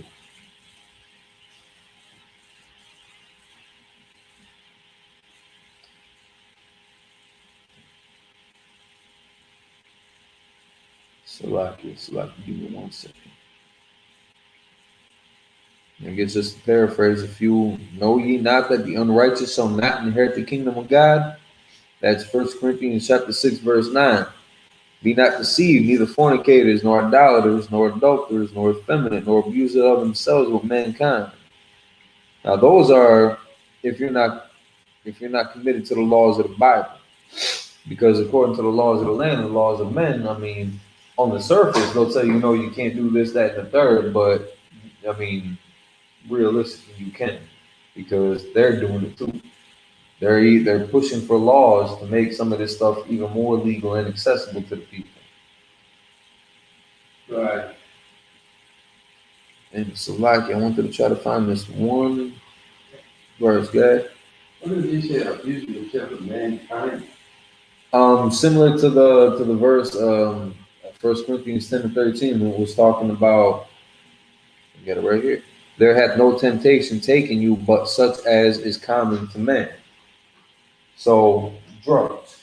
Speaker 5: Salaki, give me 1 second. I guess just to paraphrase a few. Know ye not that the unrighteous shall not inherit the kingdom of God? That's 1 Corinthians chapter 6, verse 9. Be not deceived, neither fornicators, nor idolaters, nor adulterers, nor effeminate, nor abusers of themselves with mankind. Now those are if you're not committed to the laws of the Bible. Because according to the laws of the land and the laws of men, I mean, on the surface, they'll tell you, you can't do this, that, and the third, but I mean, realistically, you can, because they're doing it too. They're pushing for laws to make some of this stuff even more legal and accessible to the people.
Speaker 7: Right.
Speaker 5: And Salaki, I wanted to try to find this one verse, guys.
Speaker 7: What did he say? Abuse yourself of mankind.
Speaker 5: Similar to the verse 1 Corinthians 10:13, when it was talking about, I got it right here. There hath no temptation taken you, but such as is common to man. So drugs,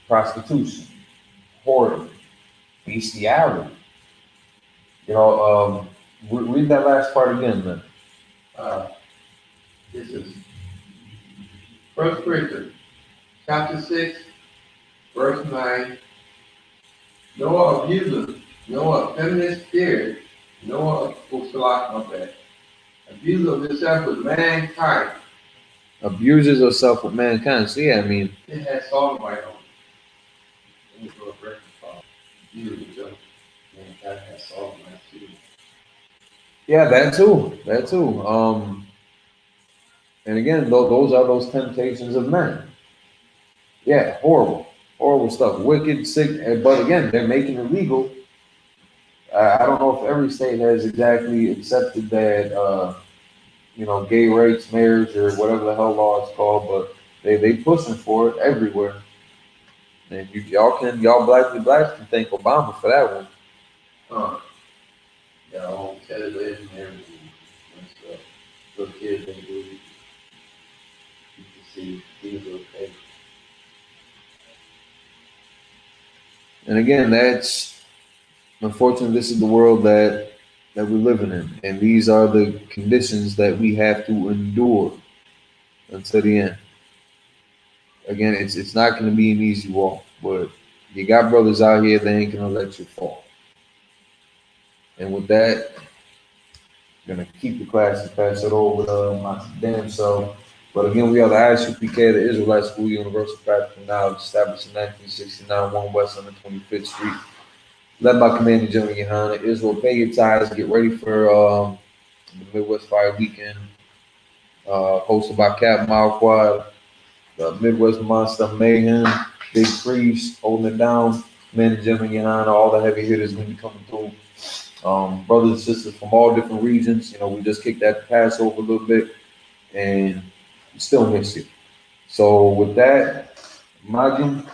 Speaker 5: prostitution, whoredom, bestiality. Read that last part again, man.
Speaker 7: This is 1 Corinthians chapter 6, verse 9. No abuser, no feminist spirit, no abuse of yourself with mankind.
Speaker 5: Abuses of self with mankind. So yeah, I mean,
Speaker 7: it has Solomon right on. Let me go a record called Abuse of yourself. Mankind has Solomon too.
Speaker 5: Yeah, that too. And again, those are those temptations of men. Yeah, horrible stuff, wicked, sick. But again, they're making it legal. I don't know if every state has exactly accepted that, gay rights, marriage, or whatever the hell law it's called, but they pushing for it everywhere. And y'all blacks can thank Obama for that one.
Speaker 7: Yeah, on television and everything and stuff. Little kids they do. You can see things okay.
Speaker 5: And again, that's unfortunately this is the world that we're living in, and these are the conditions that we have to endure until the end. Again, it's not going to be an easy walk, but you got brothers out here that ain't going to let you fall. And with that, I'm going to keep the class and pass it over to my damn self. But again, we are the I.S.U.P.K, the Israelite School Universal Practical Knowledge, established in 1969, 1 West on the 25th Street. Led by Commander General YAHANNA. Israel, pay your tithes, get ready for the Midwest Fire Weekend, hosted by Captain Malquad, the Midwest Monster Mayhem, Big Priest holding it down, Commander General YAHANNA, all the heavy hitters going to be coming through. Brothers and sisters from all different regions. We just kicked that Passover a little bit, and we still miss you. So with that, Magim,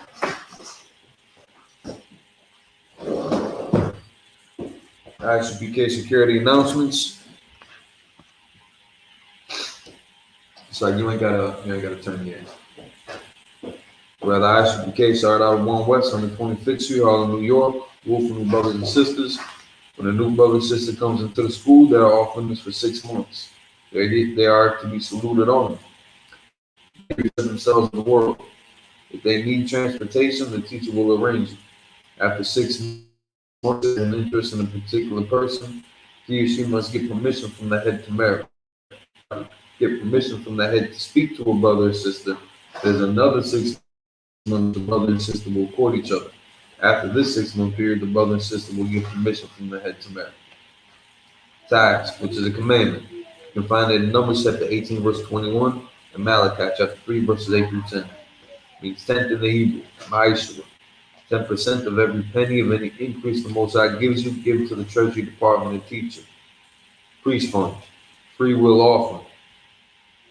Speaker 5: I.S.U.P.K security announcements. It's like you ain't gotta turn your head. Well, the I.S.U.P.K started out at 1 West on the 25th Street, Harlem, New York. Wolfing brothers and sisters. When a new brother and sister comes into the school, they are offering this for 6 months. They are to be saluted on it. They present themselves in the world. If they need transportation, the teacher will arrange it. After 6 months of an interest in a particular person, he or she must get permission from the head to marry. Get permission from the head to speak to a brother or sister. There's another 6 months the brother and sister will court each other. After this 6-month period, the brother and sister will get permission from the head to marry. Tithes, which is a commandment. You can find it in Numbers chapter 18, verse 21, and Malachi chapter 3, verses 8 through 10. It means tenth in the Hebrew, I.S.U.P.K. 10% of every penny of any increase the Most High gives you, give to the treasury department and teacher. Priest fund, free will offering.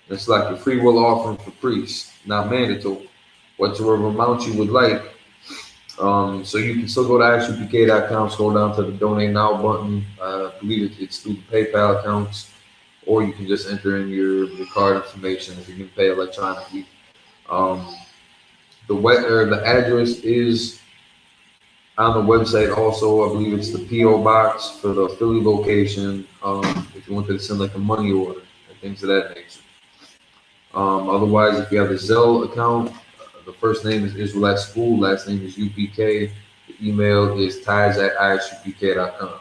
Speaker 5: It's like a free will offering for priests, not mandatory. Whatever amount you would like. So you can still go to I.S.U.P.K.com, scroll down to the donate now button. I believe it's through the PayPal accounts, or you can just enter in your card information if you can pay electronically. The address is on the website also. I believe it's the P.O. box for the Philly location. If you wanted to send like a money order and things of that nature. Otherwise, if you have a Zelle account, the first name is Israelite School, last name is U.P.K. The email is tithes@ISUPK.com. So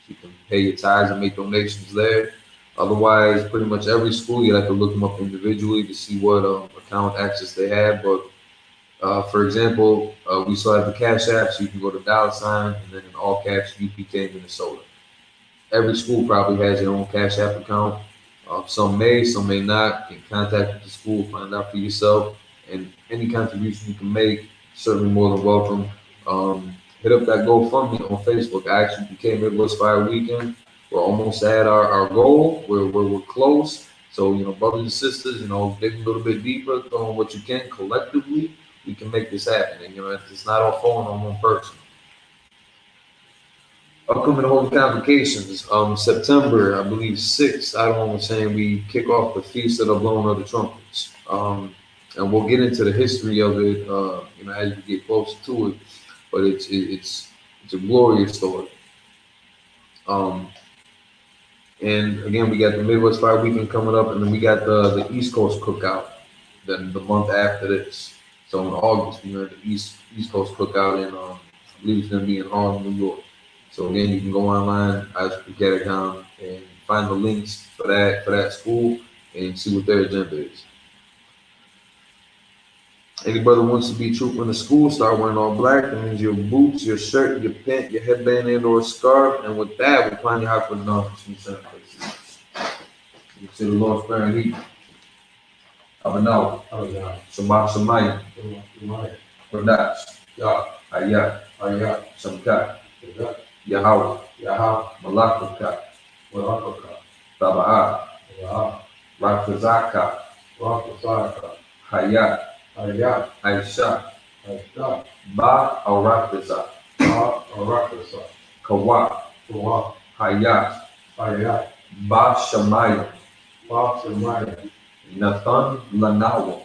Speaker 5: you can pay your tithes and make donations there. Otherwise, pretty much every school, you have to look them up individually to see what account access they have. But for example, we still have the Cash App, so you can go to $ and then in all caps, U.P.K. Minnesota. Every school probably has their own Cash App account. Some may not. You can contact the school, find out for yourself. And any contribution you can make, certainly more than welcome. Hit up that GoFundMe on Facebook. I actually became Midwest Fire Weekend. We're almost at our goal. We're close. So, brothers and sisters, dig a little bit deeper, throw on what you can collectively. We can make this happen. And, it's not all falling on one person. Upcoming holy convocations, September, I believe 6th, I don't know, saying we kick off the Feast of the Blowing of the Trumpets. And we'll get into the history of it, as we get closer to it. But it's a glorious story. And again, we got the Midwest Fire Weekend coming up, and then we got the East Coast Cookout, then the month after this. So in August, we're at the East Coast Cookout in, I believe it's going to be in Harlem, New York. So again, you can go online, I.S.U.P.K.com, and find the links for that school and see what their agenda is. Any brother wants to be trooper in the school, start wearing all black. That means your boots, your shirt, your pant, your headband, and/or scarf. And with that, we'll find you out for the knowledge. You see the Lord's Prayer and Eat. Abanaw, Shema Shemayim, Kodash, Yah, Ayah, Shamkat. Yahweh,
Speaker 7: Yahweh,
Speaker 5: Malakaka,
Speaker 7: Malakaka,
Speaker 5: Taba'a,
Speaker 7: Yahweh,
Speaker 5: Rakazaka,
Speaker 7: Rakasaka,
Speaker 5: Hayat,
Speaker 7: Hayat,
Speaker 5: Aisha,
Speaker 7: Aisha,
Speaker 5: Ba Arakaza,
Speaker 7: Arakasa,
Speaker 5: Kawa,
Speaker 7: Kawa,
Speaker 5: Hayat,
Speaker 7: Hayat,
Speaker 5: Ba Shamaya,
Speaker 7: Bashemaya,
Speaker 5: Nathan Lanawa,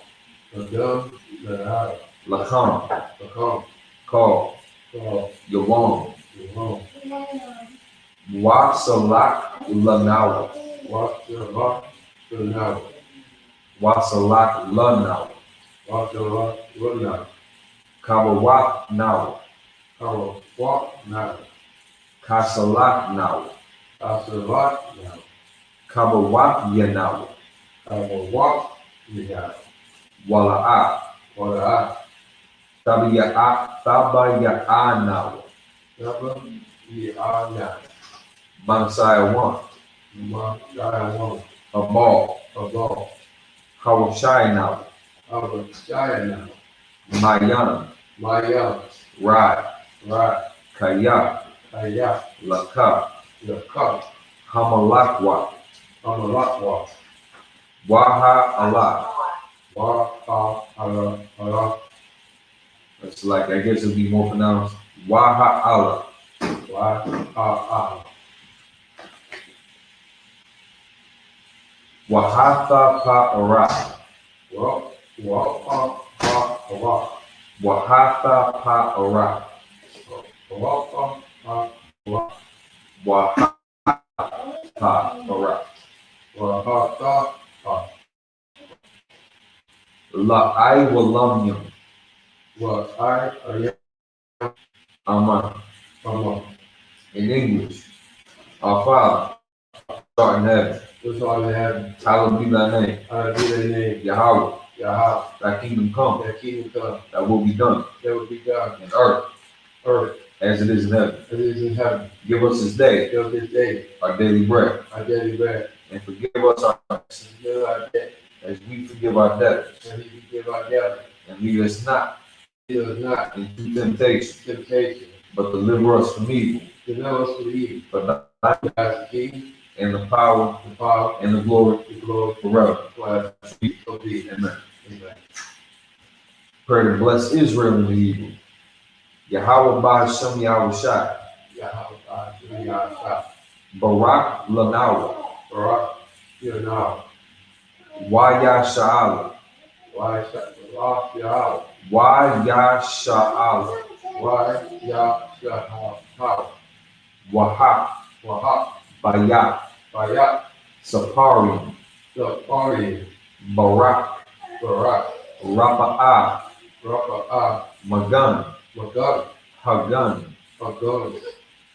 Speaker 7: Nadam, Nadab,
Speaker 5: Lacham,
Speaker 7: Lakam,
Speaker 5: Call,
Speaker 7: Kaw,
Speaker 5: Yawam,
Speaker 7: Yahweh,
Speaker 5: Wasalak Lanawa,
Speaker 7: Washamak, Sunaw,
Speaker 5: Wasalak Lanawa,
Speaker 7: Washamak, Runah,
Speaker 5: Kabawat Nawa,
Speaker 7: Kawa, Walk now,
Speaker 5: Kasalak Nawa,
Speaker 7: Asavat now,
Speaker 5: Kabawat Yanawa,
Speaker 7: Kawa, Walk now,
Speaker 5: Wala'a,
Speaker 7: Wada,
Speaker 5: Tabaya'a Nawa,
Speaker 7: Shabba, Ye are now,
Speaker 5: Mansaya One,
Speaker 7: Mashai one,
Speaker 5: Abal,
Speaker 7: Abal,
Speaker 5: Hawashai Nawa,
Speaker 7: Abba, Shai now,
Speaker 5: Mayan,
Speaker 7: Maya,
Speaker 5: Rai,
Speaker 7: Right,
Speaker 5: Kaya,
Speaker 7: Hayat,
Speaker 5: Laka,
Speaker 7: Yakar,
Speaker 5: Hamalakwa,
Speaker 7: Amalakwa,
Speaker 5: Waha Allah.
Speaker 7: Wa, Allah,
Speaker 5: It's like, I guess it'd be more pronounced Waha Allah.
Speaker 7: Wa,
Speaker 5: Wahatha Pa'ara.
Speaker 7: Wa,
Speaker 5: Wahatha Pa'ara. Wahatha Pa'ara. La'ai Walamyam. Aman. In English, our Father, art in heaven, hallowed be thy name. Yahweh, thy kingdom come, thy will be done in earth as it is in heaven. Give us this day our daily bread, and forgive us our debts as we forgive our debtors. And lead us not into temptation, but deliver us from evil. For thine is and the power and the glory forever. Amen. Pray to bless Israel in the evening. Yahweh Ba'ashem Yahweh Shai. Barak Lanawa. Waya Sha'ala. Waya Sha'ala. Wahak. Bayat. Saparian. Barak. Rapa'ah. Magan. Hagan.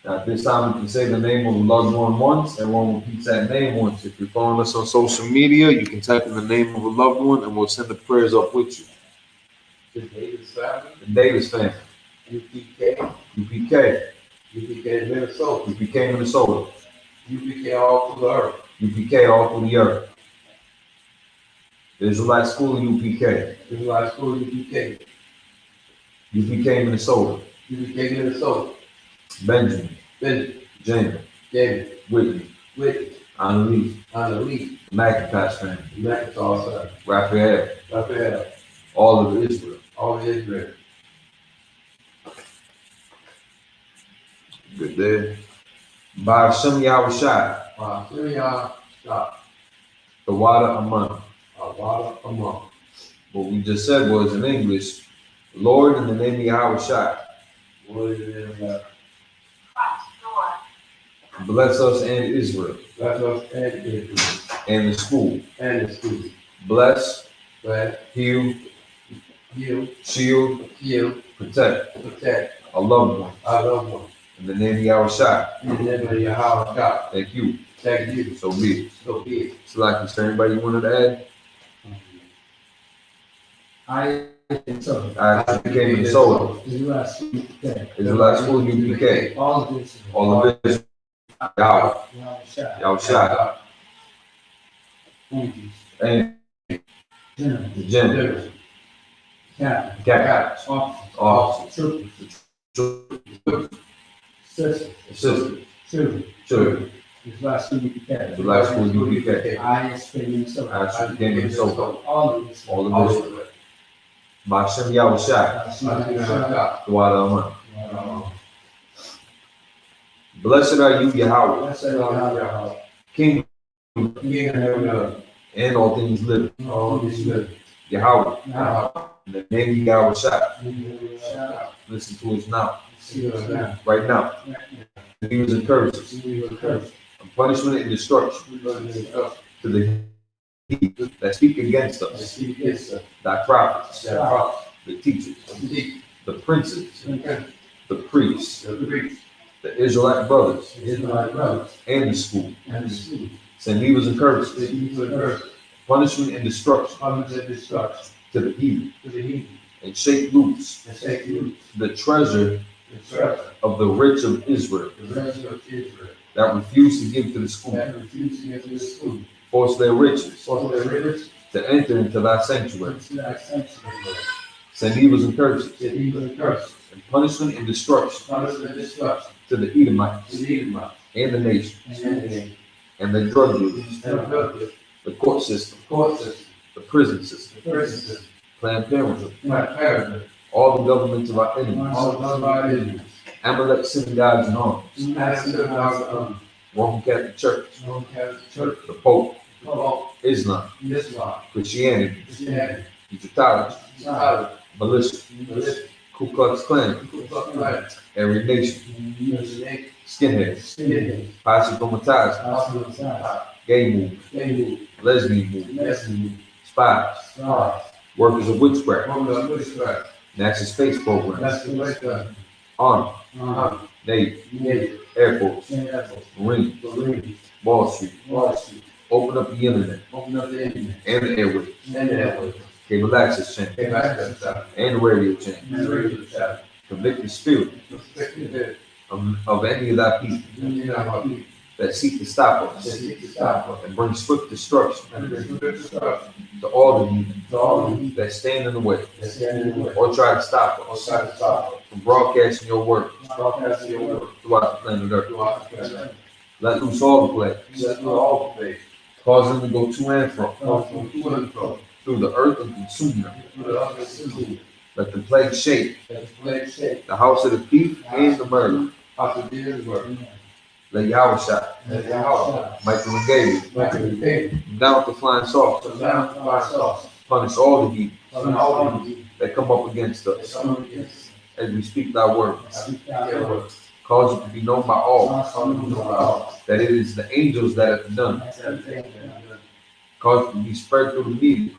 Speaker 5: Now, at this time, we can say the name of the loved one once. Everyone repeats that name once. If you're following us on social media, you can type in the name of a loved one and we'll send the prayers up with you. The Davis family. U.P.K.
Speaker 7: Minnesota.
Speaker 5: U.P.K. Minnesota.
Speaker 7: U.P.K. all through the earth.
Speaker 5: U.P.K. all through the earth. The Israelite School of U.P.K.
Speaker 7: Israelite School, U.P.K.
Speaker 5: U.P.K. Minnesota.
Speaker 7: U.P.K. Minnesota.
Speaker 5: Benjamin. James.
Speaker 7: David.
Speaker 5: Whitney. Annalise. McIntosh family.
Speaker 7: McIntosh,
Speaker 5: Raphael. All of Israel. Good day. Ba'ashem Yahweh Shai. The water among. What we just said was in English, Lord, in the name of Yahweh Shai. Bless us and Israel. And the school. Bless. Heal. Shield. Protect. A loved one. In the name of Yahweh Shai. Thank you. So be it. So like, is there anybody you wanted to add? I.S.U.P.K. Minnesota. Israelite School U.P.K. All of this. Yahweh Shai. And the generals. Captains. Officers. sisters,
Speaker 8: children,
Speaker 5: children,
Speaker 8: Israelite School UPK,
Speaker 5: July School UPK,
Speaker 8: I.S.U.P.K, Minnesota,
Speaker 5: I.S.U.P.K, Minnesota,
Speaker 8: all of this,
Speaker 5: all of Israel. Ba'ashem Yahushua, Dwada Aman. Blessed are you, Yahweh, King and all things living. Yahweh, in the name of Yahushua, listen to us now, right now. He was encouraged, and punishment and destruction to the heathen that speak against us, thy prophets, the teachers, the princes, the priests, the Israelite brothers, and the school. Saying he was encouraged, punishment and destruction to the heathen, and shake loose the treasure of the rich of Israel that refuse to give to the school, force their riches to enter into thy sanctuary. Saying he was encouraged, and punishment and destruction to the Edomites and the nation, and the drug dealers, the court system, the prison system, Planned Parenthood, all the governments of our enemies, Amalek synagogues and arms, Roman Catholic Church, the Pope, Islam, Christianity, Egyptology, militia, Ku Klux Klan, every nation, skinheads, Pacific gay movement, lesbian movement, spies, workers of witchcraft, National Space Program, Army, Navy, Air Force, Marine, Wall Street, open up the internet, and the airways, cable access channel, and radio channel. Convict the spirit of any of thy people that seek to stop us and bring swift destruction to all the heathen that stand in the way or try to stop us from broadcasting your word throughout the planet Earth. Let loose all the plagues, cause them to go to and fro through the earth and consume them. Let the plague shake the house of the thief and the murderer. Let Yahushua, Michael and Gabriel, down with the flying saucers, punish all the heathen that come up against us as we speak thy word. Cause it to be known by all that it is the angels that have done it. Cause it to be spread through the media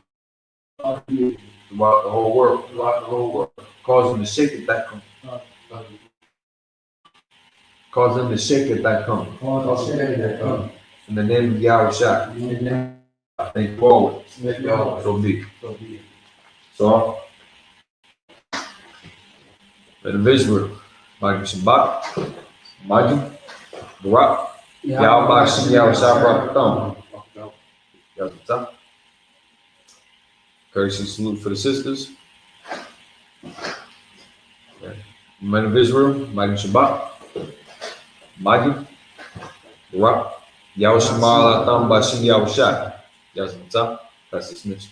Speaker 5: throughout the whole world. Cause them to shake it that come. Cause them to shake it that come. In the name of Yahushua. Thank you always. So be. So, men of Israel, Magim Shabbat, Magim, Barak, Yahweh Shem Yahushua Barakatan. Yazata. Courtesy salute for the sisters. Men of Israel, Magim Shabbat, Magim, Barak, Yahweh Shem Yahushua Bashim Yahushua. Yazata. That's dismissed.